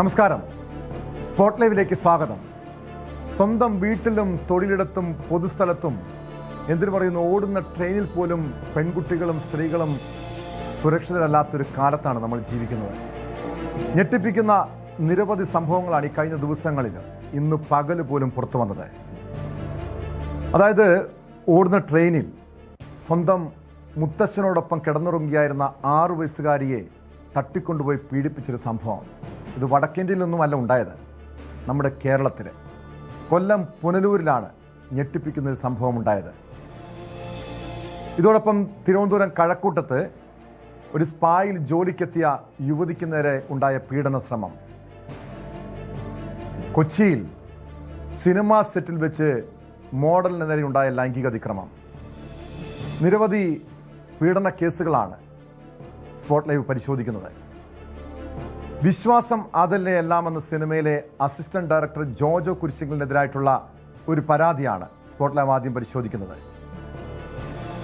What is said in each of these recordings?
നമസ്കാരം. സ്പോട്ട് ലൈവിലേക്ക് സ്വാഗതം. സ്വന്തം വീട്ടിലും തൊഴിലിടത്തും പൊതുസ്ഥലത്തും എന്തിനു പറയുന്നു ഓടുന്ന ട്രെയിനിൽ പോലും പെൺകുട്ടികളും സ്ത്രീകളും സുരക്ഷിതരല്ലാത്തൊരു കാലത്താണ് നമ്മൾ ജീവിക്കുന്നത്. ഞെട്ടിപ്പിക്കുന്ന നിരവധി സംഭവങ്ങളാണ് ഈ കഴിഞ്ഞ ദിവസങ്ങളിൽ ഇന്ന് പകല് പോലും പുറത്തു വന്നത്. അതായത് ഓടുന്ന ട്രെയിനിൽ സ്വന്തം മുത്തച്ഛനോടൊപ്പം കിടന്നുറങ്ങിയായിരുന്ന 6 വയസ്സുകാരിയെ തട്ടിക്കൊണ്ടുപോയി പീഡിപ്പിച്ചൊരു സംഭവം. ഇത് വടക്കേന്ത്യയിലൊന്നുമല്ല ഉണ്ടായത്, നമ്മുടെ കേരളത്തിൽ കൊല്ലം പുനലൂരിലാണ് ഞെട്ടിപ്പിക്കുന്നൊരു സംഭവം ഉണ്ടായത്. ഇതോടൊപ്പം തിരുവനന്തപുരം കഴക്കൂട്ടത്ത് ഒരു സ്പായിൽ ജോലിക്കെത്തിയ യുവതിക്ക് നേരെ ഉണ്ടായ പീഡന ശ്രമം. കൊച്ചിയിൽ സിനിമാ സെറ്റിൽ വെച്ച് മോഡലിന് നേരെ ഉണ്ടായ ലൈംഗിക അതിക്രമം. നിരവധി പീഡന കേസുകളാണ് സ്പോട്ട് ലൈവ് പരിശോധിക്കുന്നത്. വിശ്വാസം അതല്ലേ എല്ലാം എന്ന സിനിമയിലെ അസിസ്റ്റന്റ് ഡയറക്ടർ ജോജോ കുരിശിങ്കലിനെതിരായിട്ടുള്ള ഒരു പരാതിയാണ് സ്പോട്ട് ലൈവ് ആദ്യം പരിശോധിക്കുന്നത്.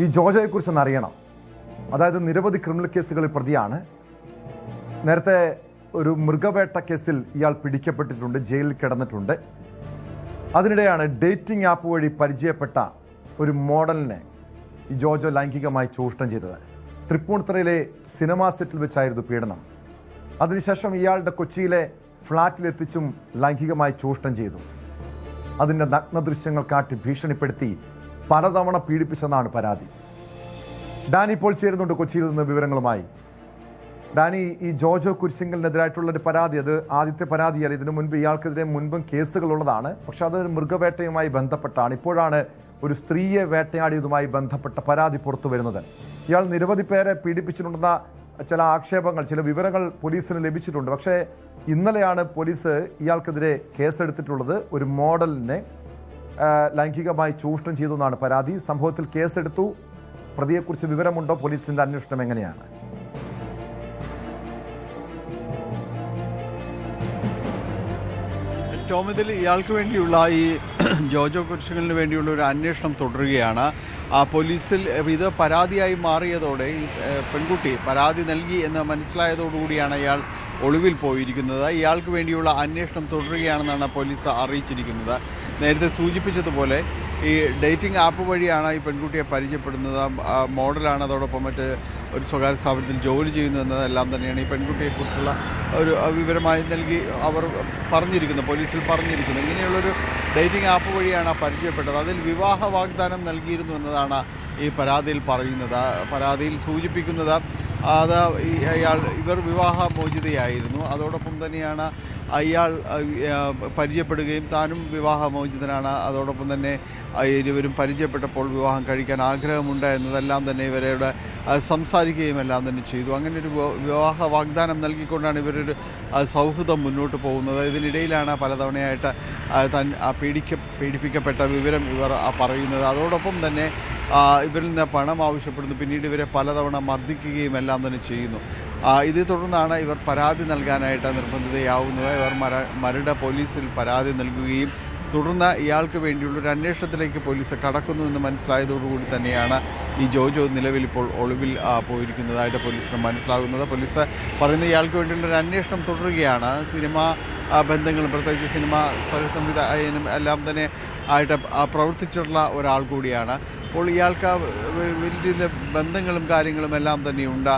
ഈ ജോജോയെക്കുറിച്ചൊന്ന് അറിയണം. അതായത് നിരവധി ക്രിമിനൽ കേസുകളിൽ പ്രതിയാണ്. നേരത്തെ ഒരു മൃഗവേട്ട കേസിൽ ഇയാൾ പിടിക്കപ്പെട്ടിട്ടുണ്ട്, ജയിലിൽ കിടന്നിട്ടുണ്ട്. അതിനിടെയാണ് ഡേറ്റിംഗ് ആപ്പ് വഴി പരിചയപ്പെട്ട ഒരു മോഡലിനെ ഈ ജോജോ ലൈംഗികമായി ചൂഷണം ചെയ്തത്. തൃപ്പൂണിത്തുറയിലെ സിനിമാ സെറ്റിൽ വെച്ചായിരുന്നു പീഡനം. അതിനുശേഷം ഇയാളുടെ കൊച്ചിയിലെ ഫ്ളാറ്റിലെത്തിച്ചും ലൈംഗികമായി ചൂഷണം ചെയ്തു. അതിൻ്റെ നഗ്ന ദൃശ്യങ്ങൾ കാട്ടി ഭീഷണിപ്പെടുത്തി പലതവണ പീഡിപ്പിച്ചെന്നാണ് പരാതി. ഡാനി ഇപ്പോൾ ചേരുന്നുണ്ട് കൊച്ചിയിൽ നിന്ന് വിവരങ്ങളുമായി. ഡാനി, ഈ ജോജോ കുരിശിങ്കലിനെതിരായിട്ടുള്ളൊരു പരാതി, അത് ആദ്യത്തെ പരാതിയല്ല. ഇതിനു മുൻപ് ഇയാൾക്കെതിരെ മുൻപും കേസുകളുള്ളതാണ്. പക്ഷെ അത് മൃഗവേട്ടയുമായി ബന്ധപ്പെട്ടാണ്. ഇപ്പോഴാണ് ഒരു സ്ത്രീയെ വേട്ടയാടിയതുമായി ബന്ധപ്പെട്ട പരാതി പുറത്തു വരുന്നത്. ഇയാൾ നിരവധി പേരെ പീഡിപ്പിച്ചിട്ടുണ്ടെന്ന ചില ആക്ഷേപങ്ങൾ, ചില വിവരങ്ങൾ പോലീസിന് ലഭിച്ചിട്ടുണ്ട്. പക്ഷേ ഇന്നലെയാണ് പോലീസ് ഇയാൾക്കെതിരെ കേസെടുത്തിട്ടുള്ളത്. ഒരു മോഡലിനെ ലൈംഗികമായി ചൂഷണം ചെയ്തു എന്നാണ് പരാതി. സംഭവത്തിൽ കേസെടുത്തു. പ്രതിയെക്കുറിച്ച് വിവരമുണ്ടോ? പോലീസിന്റെ അന്വേഷണം എങ്ങനെയാണ്? ടോം, ഇതിൽ ഇയാൾക്ക് വേണ്ടിയുള്ള ഈ ജോജോ കുരിശിങ്കലിന് വേണ്ടിയുള്ള ഒരു അന്വേഷണം തുടരുകയാണ്. പോലീസിൽ ഇത് പരാതിയായി മാറിയതോടെ ഈ പെൺകുട്ടി പരാതി നൽകി എന്ന് മനസ്സിലായതോടുകൂടിയാണ് ഇയാൾ ഒളിവിൽ പോയിരിക്കുന്നത്. ഇയാൾക്ക് വേണ്ടിയുള്ള അന്വേഷണം തുടരുകയാണെന്നാണ് പോലീസ് അറിയിച്ചിരിക്കുന്നത്. നേരത്തെ സൂചിപ്പിച്ചതുപോലെ ഈ ഡേറ്റിംഗ് ആപ്പ് വഴിയാണ് ഈ പെൺകുട്ടിയെ പരിചയപ്പെടുന്നത്. മോഡലാണ്, അതോടൊപ്പം മറ്റ് ഒരു സ്വകാര്യ സ്ഥാപനത്തിൽ ജോലി ചെയ്യുന്നു എന്നതെല്ലാം തന്നെയാണ് ഈ പെൺകുട്ടിയെക്കുറിച്ചുള്ള ഒരു വിവരമായി നൽകി അവർ പറഞ്ഞിരിക്കുന്നത്, പോലീസിൽ പറഞ്ഞിരിക്കുന്നത്. ഇങ്ങനെയുള്ളൊരു ഡേറ്റിംഗ് ആപ്പ് വഴിയാണ് പരിചയപ്പെട്ടത്. അതിൽ വിവാഹ വാഗ്ദാനം നൽകിയിരുന്നു എന്നതാണ് ഈ പരാതിയിൽ പറയുന്നത്. പരാതിയിൽ സൂചിപ്പിക്കുന്നത് അത് ഇവർ വിവാഹമോചിതയായിരുന്നു. അതോടൊപ്പം തന്നെയാണ് ഇയാൾ പരിചയപ്പെടുകയും താനും വിവാഹമോചിതനാണ്. അതോടൊപ്പം തന്നെ ഇരുവരും പരിചയപ്പെട്ടപ്പോൾ വിവാഹം കഴിക്കാൻ ആഗ്രഹമുണ്ട് എന്നതെല്ലാം തന്നെ ഇവരോട് സംസാരിക്കുകയും എല്ലാം തന്നെ ചെയ്തു. അങ്ങനെ ഒരു വിവാഹ വാഗ്ദാനം നൽകിക്കൊണ്ടാണ് ഇവരൊരു സൗഹൃദം മുന്നോട്ട് പോകുന്നത്. ഇതിനിടയിലാണ് പലതവണയായിട്ട് പീഡിപ്പിക്കപ്പെട്ട വിവരം ഇവർ പറയുന്നത്. അതോടൊപ്പം തന്നെ ഇവരിൽ നിന്ന് പണം ആവശ്യപ്പെടുന്നു. പിന്നീട് ഇവരെ പലതവണ മർദ്ദിക്കുകയും എല്ലാം തന്നെ ചെയ്യുന്നു. ഇതേ തുടർന്നാണ് ഇവർ പരാതി നൽകാനായിട്ട് നിർബന്ധിതയാവുന്നത്. ഇവർ മരട് പോലീസിൽ പരാതി നൽകുകയും തുടർന്ന് ഇയാൾക്ക് വേണ്ടിയുള്ളൊരു അന്വേഷണത്തിലേക്ക് പോലീസ് കടക്കുന്നു എന്ന് മനസ്സിലായതോടുകൂടി തന്നെയാണ് ഈ ജോജോ നിലവിൽ ഇപ്പോൾ ഒളിവിൽ പോയിരിക്കുന്നതായിട്ട് പോലീസിന് മനസ്സിലാകുന്നത്. പോലീസ് പറയുന്ന ഇയാൾക്ക് വേണ്ടിയുള്ളൊരു അന്വേഷണം തുടരുകയാണ്. സിനിമാ ബന്ധങ്ങളും പ്രത്യേകിച്ച് സിനിമാ സഹസംവിധായകനും എല്ലാം തന്നെ ആയിട്ട് പ്രവർത്തിച്ചിട്ടുള്ള ഒരാൾ കൂടിയാണ്. അപ്പോൾ ഇയാൾക്ക് വലിയ ബന്ധങ്ങളും കാര്യങ്ങളും എല്ലാം തന്നെയുണ്ട്.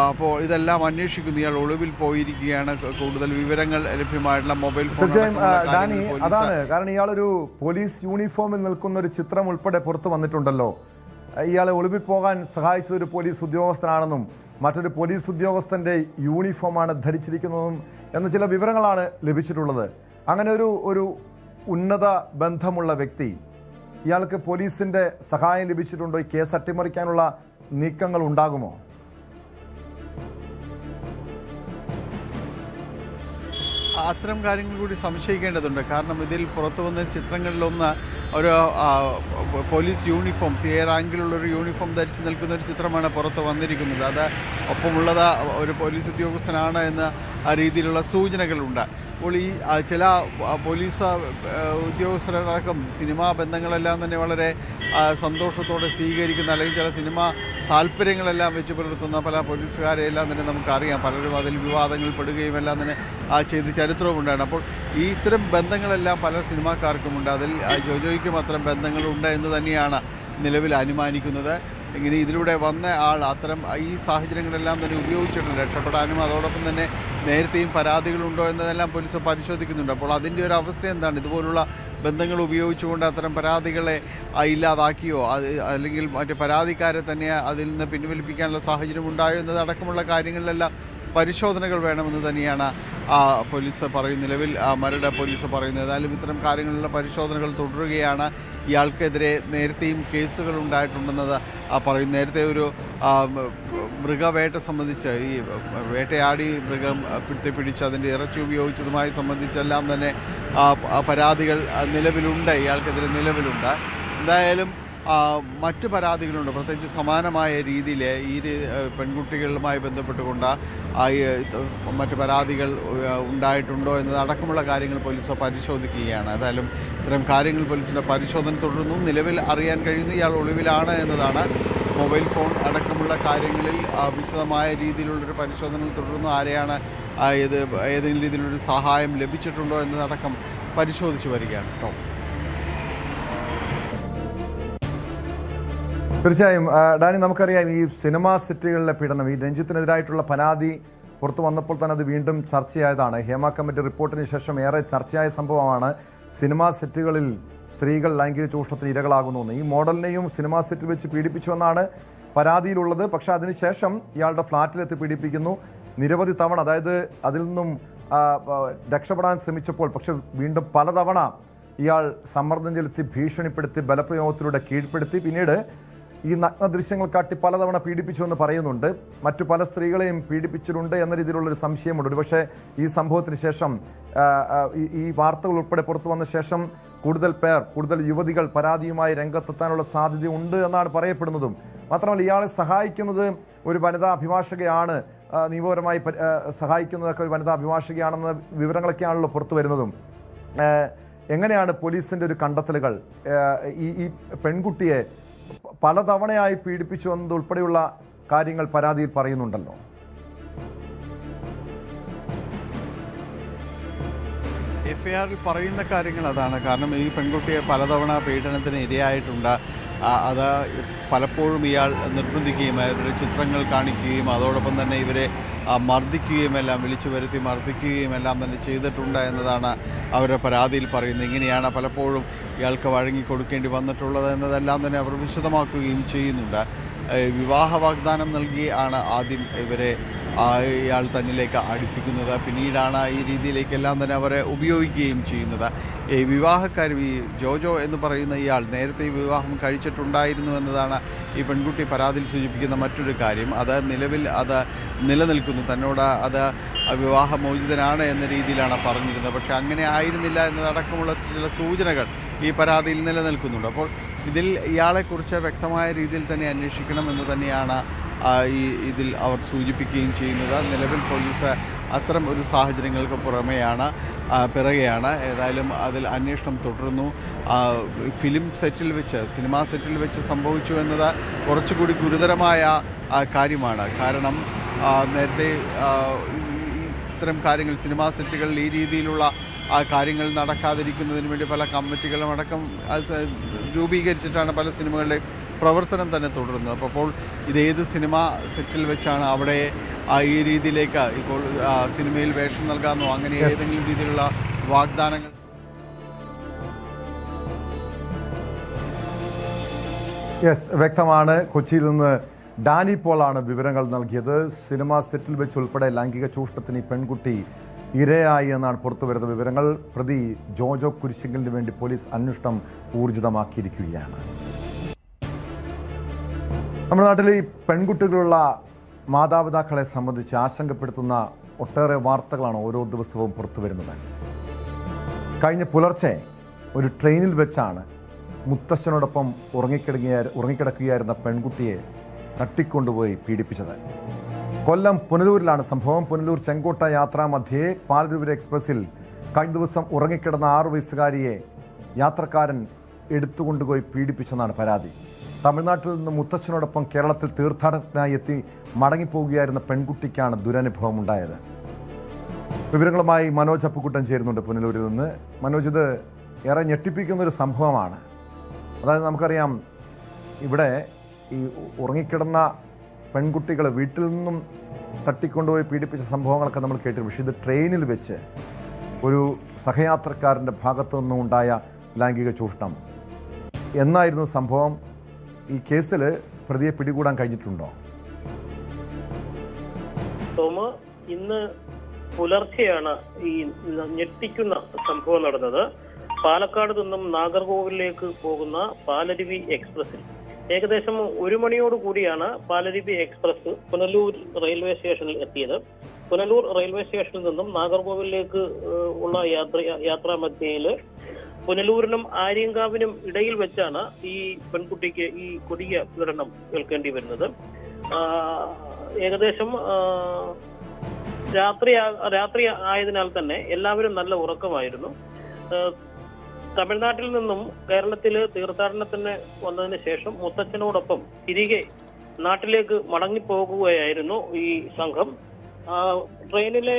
അപ്പോൾ ഇതെല്ലാം അന്വേഷിക്കുന്നു. ഇയാൾ ഒളിവിൽ പോയിരിക്കുകയാണ്. കൂടുതൽ വിവരങ്ങൾ ലഭ്യമായിട്ടുള്ള മൊബൈൽ ഫോൺ അതാണ് കാരണം. ഇയാളൊരു പോലീസ് യൂണിഫോമിൽ നിൽക്കുന്ന ഒരു ചിത്രം ഉൾപ്പെടെ പുറത്തു വന്നിട്ടുണ്ടല്ലോ. ഇയാളെ ഒളിവിൽ പോകാൻ സഹായിച്ചത് ഒരു പോലീസ് ഉദ്യോഗസ്ഥനാണെന്നും മറ്റൊരു പോലീസ് ഉദ്യോഗസ്ഥന്റെ യൂണിഫോമാണ് ധരിച്ചിരിക്കുന്നതും എന്ന ചില വിവരങ്ങളാണ് ലഭിച്ചിട്ടുള്ളത്. അങ്ങനെ ഒരു ഉന്നത ബന്ധമുള്ള വ്യക്തി, ഇയാൾക്ക് പോലീസിന്റെ സഹായം ലഭിച്ചിട്ടുണ്ടോ? ഈ കേസ് അട്ടിമറിക്കാനുള്ള നീക്കങ്ങൾ ഉണ്ടാകുമോ? അത്തരം കാര്യങ്ങൾ കൂടി സംശയിക്കേണ്ടതുണ്ട്. കാരണം ഇതിൽ പുറത്തു വന്ന ചിത്രങ്ങളിലൊന്ന് ഒരു പോലീസ് യൂണിഫോം, CA റാങ്കിലുള്ളൊരു യൂണിഫോം ധരിച്ച് നിൽക്കുന്ന ഒരു ചിത്രമാണ് പുറത്ത് വന്നിരിക്കുന്നത്. അത് ഒപ്പമുള്ളത് ഒരു പോലീസ് ഉദ്യോഗസ്ഥനാണ് എന്ന രീതിയിലുള്ള സൂചനകളുണ്ട്. അപ്പോൾ ഈ ചില പോലീസ് ഉദ്യോഗസ്ഥരടക്കം സിനിമാ ബന്ധങ്ങളെല്ലാം തന്നെ വളരെ സന്തോഷത്തോടെ സ്വീകരിക്കുന്ന, അല്ലെങ്കിൽ ചില സിനിമാ താല്പര്യങ്ങളെല്ലാം വെച്ച് പുലർത്തുന്ന പല പോലീസുകാരെയെല്ലാം തന്നെ നമുക്കറിയാം. പലരും അതിൽ വിവാദങ്ങൾ പെടുകയും എല്ലാം തന്നെ ചെയ്ത് ചരിത്രവും ഉണ്ടാണ്. അപ്പോൾ ഈ ഇത്തരം ബന്ധങ്ങളെല്ലാം പല സിനിമാക്കാർക്കുമുണ്ട്. അതിൽ ജോജോയ്ക്കും അത്തരം ബന്ധങ്ങളുണ്ട് എന്ന് തന്നെയാണ് നിലവിൽ അനുമാനിക്കുന്നത്. ഇങ്ങനെ ഇതിലൂടെ വന്ന ആൾ അത്തരം ഈ സാഹചര്യങ്ങളെല്ലാം തന്നെ ഉപയോഗിച്ചിട്ടുണ്ട് രക്ഷപ്പെടാനും. അതോടൊപ്പം തന്നെ നേരത്തെയും പരാതികളുണ്ടോ എന്നതെല്ലാം പോലീസ് പരിശോധിക്കുന്നുണ്ട്. അപ്പോൾ അതിൻ്റെ ഒരു അവസ്ഥ എന്താണ്? ഇതുപോലുള്ള ബന്ധങ്ങൾ ഉപയോഗിച്ചുകൊണ്ട് അത്തരം പരാതികളെ ഇല്ലാതാക്കിയോ അല്ലെങ്കിൽ മറ്റ് പരാതിക്കാരെ തന്നെ അതിൽ നിന്ന് പിൻവലിപ്പിക്കാനുള്ള സാഹചര്യം ഉണ്ടായോ എന്നതടക്കമുള്ള കാര്യങ്ങളിലെല്ലാം പരിശോധനകൾ വേണമെന്ന് തന്നെയാണ് പോലീസ് പറയുന്നത്. നിലവിൽ മരട് പോലീസ് പറയുന്നത്. ഏതായാലും ഇത്തരം കാര്യങ്ങളിലുള്ള പരിശോധനകൾ തുടരുകയാണ്. ഇയാൾക്കെതിരെ നേരത്തെയും കേസുകൾ ഉണ്ടായിട്ടുണ്ടെന്നത് പറയും. നേരത്തെ ഒരു മൃഗവേട്ട സംബന്ധിച്ച് ഈ വേട്ടയാടി മൃഗം പിടിച്ച് അതിൻ്റെ ഇറച്ചി ഉപയോഗിച്ചതുമായി സംബന്ധിച്ചെല്ലാം തന്നെ പരാതികൾ നിലവിലുണ്ട്. ഇയാൾക്കെതിരെ നിലവിലുണ്ട്. എന്തായാലും മറ്റ് പരാതികളുണ്ട്. പ്രത്യേകിച്ച് സമാനമായ രീതിയിൽ ഈ പെൺകുട്ടികളുമായി ബന്ധപ്പെട്ടുകൊണ്ട് മറ്റ് പരാതികൾ ഉണ്ടായിട്ടുണ്ടോ എന്നതടക്കമുള്ള കാര്യങ്ങൾ പോലീസ് പരിശോധിക്കുകയാണ്. ഏതായാലും ഇത്തരം കാര്യങ്ങൾ പോലീസിൻ്റെ പരിശോധന തുടരുന്നു. നിലവിൽ അറിയാൻ കഴിയുന്ന ഇയാൾ ഒളിവിലാണ് എന്നതാണ്. മൊബൈൽ ഫോൺ അടക്കമുള്ള കാര്യങ്ങളിൽ വിശദമായ രീതിയിലുള്ളൊരു പരിശോധന തുടരുന്നു. ആരെയാണ് ഏതെങ്കിലും രീതിയിലൊരു സഹായം ലഭിച്ചിട്ടുണ്ടോ എന്നതടക്കം പരിശോധിച്ച് വരികയാണ് കേട്ടോ. തീർച്ചയായും ഡാനി, നമുക്കറിയാം ഈ സിനിമാ സെറ്റുകളിലെ പീഡനം, ഈ രഞ്ജിത്തിനെതിരായിട്ടുള്ള പരാതി പുറത്തു വന്നപ്പോൾ തന്നെ അത് വീണ്ടും ചർച്ചയായതാണ്. ഹേമ കമ്മിറ്റി റിപ്പോർട്ടിന് ശേഷം ഏറെ ചർച്ചയായ സംഭവമാണ് സിനിമാ സെറ്റുകളിൽ സ്ത്രീകൾ ലൈംഗിക ചൂഷണത്തിന് ഇരകളാകുന്നു. ഈ മോഡലിനെയും സിനിമാ സെറ്റിൽ വെച്ച് പീഡിപ്പിച്ചുവെന്നാണ് പരാതിയിലുള്ളത്. പക്ഷേ അതിനുശേഷം ഇയാളുടെ ഫ്ളാറ്റിലെത്തി പീഡിപ്പിക്കുന്നു. നിരവധി തവണ, അതായത് അതിൽ നിന്നും രക്ഷപ്പെടാൻ ശ്രമിച്ചപ്പോൾ പക്ഷെ വീണ്ടും പലതവണ ഇയാൾ സമ്മർദ്ദം ചെലുത്തി, ഭീഷണിപ്പെടുത്തി, ബലപ്രയോഗത്തിലൂടെ കീഴ്പ്പെടുത്തി, പിന്നീട് ഈ നഗ്ന ദൃശ്യങ്ങൾ കാട്ടി പലതവണ പീഡിപ്പിച്ചു എന്ന് പറയുന്നുണ്ട്. മറ്റു പല സ്ത്രീകളെയും പീഡിപ്പിച്ചിട്ടുണ്ട് എന്ന രീതിയിലുള്ളൊരു സംശയമുണ്ട്. ഒരുപക്ഷെ ഈ സംഭവത്തിന് ശേഷം ഈ വാർത്തകൾ ഉൾപ്പെടെ പുറത്തു വന്ന ശേഷം കൂടുതൽ യുവതികൾ പരാതിയുമായി രംഗത്തെത്താനുള്ള സാധ്യതയുണ്ട് എന്നാണ് പറയപ്പെടുന്നതും. മാത്രമല്ല ഇയാളെ സഹായിക്കുന്നത് ഒരു വനിതാ അഭിഭാഷകയാണ്, നിയമപരമായി സഹായിക്കുന്നതൊക്കെ ഒരു വനിതാ അഭിഭാഷകയാണെന്ന വിവരങ്ങളൊക്കെയാണല്ലോ പുറത്തു വരുന്നതും. എങ്ങനെയാണ് പോലീസിൻ്റെ ഒരു കണ്ടെത്തലുകൾ? ഈ പെൺകുട്ടിയെ പലതവണയായി പീഡിപ്പിച്ചു എന്നതുൾപ്പെടെയുള്ള കാര്യങ്ങൾ പരാതിയിൽ പറയുന്നുണ്ടല്ലോ. എഫ്ഐആറിൽ പറയുന്ന കാര്യങ്ങൾ അതാണ്. കാരണം ഈ പെൺകുട്ടിയെ പലതവണ പീഡനത്തിന് ഇരയായിട്ടുണ്ട്. അത് പലപ്പോഴും ഇയാൾ നിർബന്ധിക്കുകയും അവരുടെ ചിത്രങ്ങൾ കാണിക്കുകയും അതോടൊപ്പം തന്നെ ഇവരെ മർദ്ദിക്കുകയും എല്ലാം വിളിച്ചു വരുത്തി മർദ്ദിക്കുകയും എല്ലാം തന്നെ ചെയ്തിട്ടുണ്ട് എന്നതാണ് അവരുടെ പരാതിയിൽ പറയുന്നത്. ഇങ്ങനെയാണ് പലപ്പോഴും ഇയാൾക്ക് വഴങ്ങി കൊടുക്കേണ്ടി വന്നിട്ടുള്ളത് എന്നതെല്ലാം തന്നെ അവർ വിശദമാക്കുകയും ചെയ്യുന്നുണ്ട്. വിവാഹ വാഗ്ദാനം നൽകി ആണ് ആദ്യം ഇവരെ ഇയാൾ തന്നിലേക്ക് അടുപ്പിക്കുന്നത്. പിന്നീടാണ് ഈ രീതിയിലേക്കെല്ലാം തന്നെ അവരെ ഉപയോഗിക്കുകയും ചെയ്യുന്നത്. ഈ വിവാഹക്കാരും ഈ ജോജോ എന്ന് പറയുന്ന ഇയാൾ നേരത്തെ ഈ വിവാഹം കഴിച്ചിട്ടുണ്ടായിരുന്നു എന്നതാണ് ഈ പെൺകുട്ടി പരാതിയിൽ സൂചിപ്പിക്കുന്ന മറ്റൊരു കാര്യം. അത് നിലവിൽ അത് നിലനിൽക്കുന്നു. തന്നോട് അത് വിവാഹമോചിതനാണ് എന്ന രീതിയിലാണ് പറഞ്ഞിരുന്നത്. പക്ഷേ അങ്ങനെ ആയിരുന്നില്ല എന്നതടക്കമുള്ള ചില സൂചനകൾ ഈ പരാതിയിൽ നിലനിൽക്കുന്നുണ്ട്. അപ്പോൾ ഇതിൽ ഇയാളെക്കുറിച്ച് വ്യക്തമായ രീതിയിൽ തന്നെ അന്വേഷിക്കണം എന്ന് തന്നെയാണ് ഇതിൽ അവർ സൂചിപ്പിക്കുകയും ചെയ്യുന്നത്. നിലവിൽ പോലീസ് അത്തരം ഒരു സാഹചര്യങ്ങൾക്ക് പിറകെയാണ്. ഏതായാലും അതിൽ അന്വേഷണം തുടരുന്നു. സിനിമാ സെറ്റിൽ വെച്ച് സംഭവിച്ചു എന്നത് കുറച്ചുകൂടി ഗുരുതരമായ കാര്യമാണ്. കാരണം നേരത്തെ ഇത്തരം കാര്യങ്ങൾ സിനിമാ സെറ്റുകളിൽ ഈ രീതിയിലുള്ള കാര്യങ്ങൾ നടക്കാതിരിക്കുന്നതിന് വേണ്ടി പല കമ്മിറ്റികളും അടക്കം രൂപീകരിച്ചിട്ടാണ് പല സിനിമകളുടെ പ്രവർത്തനം തന്നെ തുടരുന്നത്. അപ്പോൾ ഇതേത് സിനിമാ സെറ്റിൽ വെച്ചാണ് അവിടെ ഈ രീതിയിലേക്ക് ഇപ്പോൾ സിനിമയിൽ വേഷം നൽകാമെന്നോ അങ്ങനെ ഏതെങ്കിലും രീതിയിലുള്ള വാഗ്ദാനങ്ങൾ? വ്യക്തമാണ്. കൊച്ചിയിൽ നിന്ന് ഡാനി പോളാണ് വിവരങ്ങൾ നൽകിയത്. സിനിമാ സെറ്റിൽ വെച്ച് ഉൾപ്പെടെ ലൈംഗിക ചൂഷണത്തിന് ഈ പെൺകുട്ടി ഇരയായി എന്നാണ് പുറത്തുവരുന്ന വിവരങ്ങൾ. പ്രതി ജോജോ കുരിശിങ്കലിന് വേണ്ടി പോലീസ് അന്വേഷണം ഊർജിതമാക്കിയിരിക്കുകയാണ്. നമ്മുടെ നാട്ടിൽ ഈ പെൺകുട്ടികളുള്ള മാതാപിതാക്കളെ സംബന്ധിച്ച് ആശങ്കപ്പെടുത്തുന്ന ഒട്ടേറെ വാർത്തകളാണ് ഓരോ ദിവസവും പുറത്തു വരുന്നത്. കഴിഞ്ഞ പുലർച്ചെ ഒരു ട്രെയിനിൽ വെച്ചാണ് മുത്തശ്ശനോടൊപ്പം ഉറങ്ങിക്കിടക്കുകയായിരുന്ന പെൺകുട്ടിയെ തട്ടിക്കൊണ്ടുപോയി പീഡിപ്പിച്ചത്. കൊല്ലം പുനലൂരിലാണ് സംഭവം. പുനലൂർ ചെങ്കോട്ട യാത്രാമധ്യേ പാലരുവി എക്സ്പ്രസിൽ കഴിഞ്ഞ ദിവസം ഉറങ്ങിക്കിടന്ന 6 വയസ്സുകാരിയെ യാത്രക്കാരൻ എടുത്തുകൊണ്ടുപോയി പീഡിപ്പിച്ചെന്നാണ് പരാതി. തമിഴ്നാട്ടിൽ നിന്ന് മുത്തച്ഛനോടൊപ്പം കേരളത്തിൽ തീർത്ഥാടനത്തിനായി എത്തി മടങ്ങിപ്പോവുകയായിരുന്ന പെൺകുട്ടിക്കാണ് ദുരനുഭവം ഉണ്ടായത്. വിവരങ്ങളുമായി മനോജ് അപ്പുക്കുട്ടൻ ചേരുന്നുണ്ട് പുനലൂരിൽ നിന്ന്. മനോജ്, ഇത് ഏറെ ഞെട്ടിപ്പിക്കുന്നൊരു സംഭവമാണ്. അതായത് നമുക്കറിയാം, ഇവിടെ ഈ ഉറങ്ങിക്കിടന്ന പെൺകുട്ടികൾ വീട്ടിൽ നിന്നും തട്ടിക്കൊണ്ടുപോയി പീഡിപ്പിച്ച സംഭവങ്ങളൊക്കെ നമ്മൾ കേട്ടിരുന്നു. പക്ഷേ ഇത് ട്രെയിനിൽ വെച്ച് ഒരു സഹയാത്രക്കാരൻ്റെ ഭാഗത്തു നിന്നും ഉണ്ടായ ലൈംഗിക ചൂഷണം. എന്നായിരുന്നു സംഭവം? ഈ കേസിൽ പ്രതിയെ പിടികൂടാൻ കഴിഞ്ഞിട്ടുണ്ടോ? ഇന്ന് പുലർച്ചെയാണ് ഈ ഞെട്ടിക്കുന്ന സംഭവം നടന്നത്. പാലക്കാട് നിന്നും നാഗർകോവിലേക്ക് പോകുന്ന പാലരുവി എക്സ്പ്രസിൽ ഏകദേശം 1 മണിയോടുകൂടിയാണ് പാലരുവി എക്സ്പ്രസ് പുനലൂർ റെയിൽവേ സ്റ്റേഷനിൽ എത്തിയത്. പുനലൂർ റെയിൽവേ സ്റ്റേഷനിൽ നിന്നും നാഗർകോവിലേക്ക് ഉള്ള യാത്രാ മധ്യയിൽ പുനലൂരിനും ആര്യങ്കാവിനും ഇടയിൽ വെച്ചാണ് ഈ പെൺകുട്ടിക്ക് ഈ കൊടിയ പീഡനം ഏൽക്കേണ്ടി വരുന്നത്. ഏകദേശം രാത്രി ആയതിനാൽ തന്നെ എല്ലാവരും നല്ല ഉറക്കമായിരുന്നു. തമിഴ്നാട്ടിൽ നിന്നും കേരളത്തിൽ തീർത്ഥാടനത്തിന് വന്നതിന് ശേഷം മുത്തച്ഛനോടൊപ്പം തിരികെ നാട്ടിലേക്ക് മടങ്ങിപ്പോകുകയായിരുന്നു ഈ സംഘം. ട്രെയിനിലെ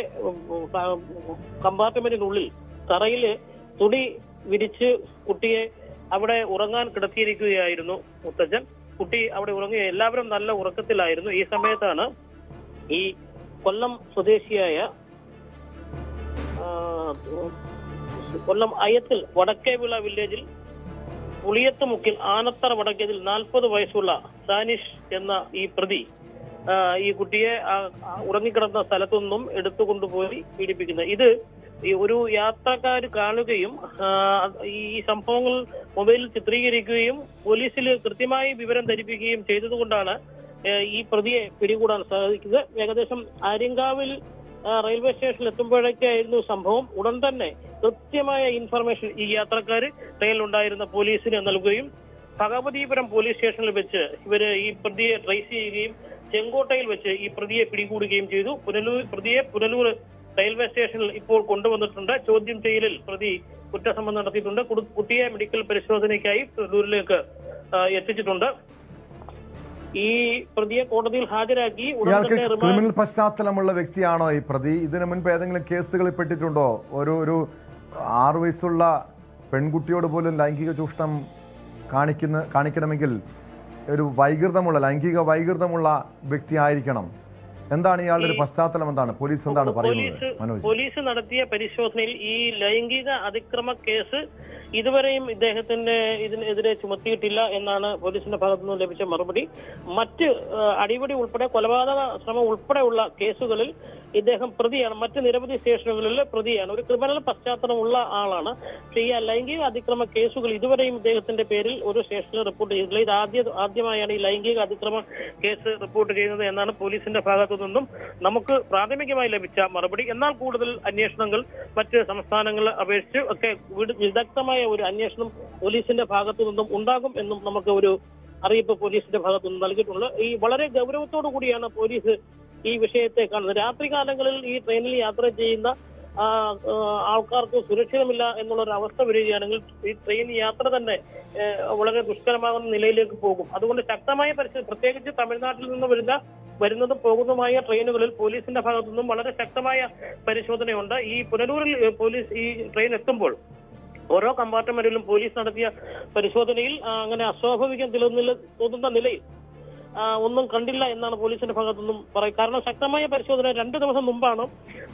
കമ്പാർട്ട്മെന്റിനുള്ളിൽ തറയില് തുണി വിരിച്ച് കുട്ടിയെ അവിടെ ഉറങ്ങാൻ കിടത്തിയിരിക്കുകയായിരുന്നു മുത്തച്ഛൻ. കുട്ടി അവിടെ ഉറങ്ങുക, എല്ലാവരും നല്ല ഉറക്കത്തിലായിരുന്നു. ഈ സമയത്താണ് ഈ കൊല്ലം സ്വദേശിയായ കൊല്ലം അയത്തിൽ വടക്കേവിള വില്ലേജിൽ പുളിയത്തുമുക്കിൽ ആനത്തറ വടക്കേതിൽ 40 വയസ്സുള്ള സാനിഷ് എന്ന ഈ പ്രതി ഈ കുട്ടിയെ ഉറങ്ങിക്കിടന്ന സ്ഥലത്തു നിന്നും എടുത്തുകൊണ്ടുപോയി പീഡിപ്പിക്കുന്നത്. ഇത് ഈ ഒരു യാത്രക്കാർ കാണുകയും ഈ സംഭവങ്ങൾ മൊബൈലിൽ ചിത്രീകരിക്കുകയും പോലീസിൽ കൃത്യമായി വിവരം ധരിപ്പിക്കുകയും ചെയ്തതുകൊണ്ടാണ് ഈ പ്രതിയെ പിടികൂടാൻ സാധിക്കുന്നത്. ഏകദേശം ആര്യങ്കാവിൽ റെയിൽവേ സ്റ്റേഷനിൽ എത്തുമ്പോഴേക്കായിരുന്നു സംഭവം. ഉടൻ തന്നെ കൃത്യമായ ഇൻഫർമേഷൻ ഈ യാത്രക്കാർ ട്രെയിനിലുണ്ടായിരുന്ന പോലീസിന് നൽകുകയും ഭഗവതിപുരം പോലീസ് സ്റ്റേഷനിൽ വെച്ച് ഇവര് ഈ പ്രതിയെ ട്രേസ് ചെയ്യുകയും ചെങ്കോട്ടയിൽ വെച്ച് ഈ പ്രതിയെ പിടികൂടുകയും ചെയ്തു. പ്രതിയെ പുനലൂർ റെയിൽവേ സ്റ്റേഷനിൽ ഇപ്പോൾ കൊണ്ടുവന്നിട്ടുണ്ട്. ചോദ്യം ചെയ്യലിൽ പ്രതി കുറ്റസമ്മതം നടത്തിയിട്ടുണ്ട്. കുട്ടിയെ മെഡിക്കൽ പരിശോധനയ്ക്കായി പുനലൂരിലേക്ക് എത്തിച്ചിട്ടുണ്ട്. ഈ പ്രതിയെ കോടതിയിൽ ഹാജരാക്കി. ക്രിമിനൽ പശ്ചാത്തലമുള്ള വ്യക്തിയാണോ ഈ പ്രതി? ഇതിനു മുൻപ് ഏതെങ്കിലും കേസുകളിൽ പെട്ടിട്ടുണ്ടോ? ഒരു 6 വയസ്സുള്ള പെൺകുട്ടിയോട് പോലും ലൈംഗിക ചൂഷണം കാണിക്കണമെങ്കിൽ ഒരു ലൈംഗിക വൈകൃതമുള്ള വ്യക്തി ആയിരിക്കണം. എന്താണ് ഇയാളുടെ ഒരു പശ്ചാത്തലം? എന്താണ് പോലീസ് എന്താണ് പറയുന്നത്? മനോജ്, പോലീസ് നടത്തിയ പരിശോധനയിൽ ഈ ലൈംഗിക അതിക്രമ കേസ് ഇതുവരെയും ഇതിനെതിരെ ചുമത്തിയിട്ടില്ല എന്നാണ് പോലീസിന്റെ ഭാഗത്തു നിന്ന് ലഭിച്ച മറുപടി. മറ്റ് അടിപിടി ഉൾപ്പെടെ കൊലപാതക ശ്രമം ഉൾപ്പെടെയുള്ള കേസുകളിൽ ഇദ്ദേഹം പ്രതിയാണ്. മറ്റ് നിരവധി സ്റ്റേഷനുകളിൽ പ്രതിയാണ്. ഒരു ക്രിമിനൽ പശ്ചാത്തലമുള്ള ആളാണ്. പക്ഷേ ഈ ലൈംഗിക അതിക്രമ കേസുകൾ ഇതുവരെയും ഇദ്ദേഹത്തിന്റെ പേരിൽ ഒരു സ്റ്റേഷനിൽ റിപ്പോർട്ട് ചെയ്തിട്ടില്ല. ഇത് ആദ്യമായാണ് ഈ ലൈംഗിക അതിക്രമ കേസ് റിപ്പോർട്ട് ചെയ്യുന്നത് എന്നാണ് പോലീസിന്റെ ഭാഗത്തു നിന്നും നമുക്ക് പ്രാഥമികമായി ലഭിച്ച മറുപടി. എന്നാൽ കൂടുതൽ അന്വേഷണങ്ങൾ മറ്റ് സംസ്ഥാനങ്ങളെ അപേക്ഷിച്ച് ഒക്കെ വിദഗ്ധമായ ഒരു അന്വേഷണം പോലീസിന്റെ ഭാഗത്തു നിന്നും ഉണ്ടാകും എന്നും നമുക്ക് ഒരു അറിയിപ്പ് പോലീസിന്റെ ഭാഗത്തു നിന്നും നൽകിയിട്ടുണ്ട്. ഈ വളരെ ഗൗരവത്തോടു കൂടിയാണ് പോലീസ് ഈ വിഷയത്തെ കാണുന്നത്. രാത്രികാലങ്ങളിൽ ഈ ട്രെയിനിൽ യാത്ര ചെയ്യുന്ന ആൾക്കാർക്ക് സുരക്ഷിതമില്ല എന്നുള്ളൊരു അവസ്ഥ വരികയാണെങ്കിൽ ഈ ട്രെയിൻ യാത്ര തന്നെ വളരെ ദുഷ്കരമാകുന്ന നിലയിലേക്ക് പോകും. അതുകൊണ്ട് ശക്തമായ പ്രത്യേകിച്ച് തമിഴ്നാട്ടിൽ നിന്ന് വരുന്നതും പോകുന്നതുമായ ട്രെയിനുകളിൽ പോലീസിന്റെ ഭാഗത്തു നിന്നും വളരെ ശക്തമായ പരിശോധനയുണ്ട്. ഈ പുനലൂരിൽ പോലീസ് ഈ ട്രെയിൻ എത്തുമ്പോൾ ഓരോ കമ്പാർട്ട്മെന്റിലും പോലീസ് നടത്തിയ പരിശോധനയിൽ അങ്ങനെ അസ്വാഭാവികം തോന്നുന്ന നിലയിൽ ഒന്നും കണ്ടില്ല എന്നാണ് പോലീസിന്റെ ഭാഗത്തു നിന്നും പറയുക. കാരണം ശക്തമായ പരിശോധന 2 ദിവസം മുമ്പാണ്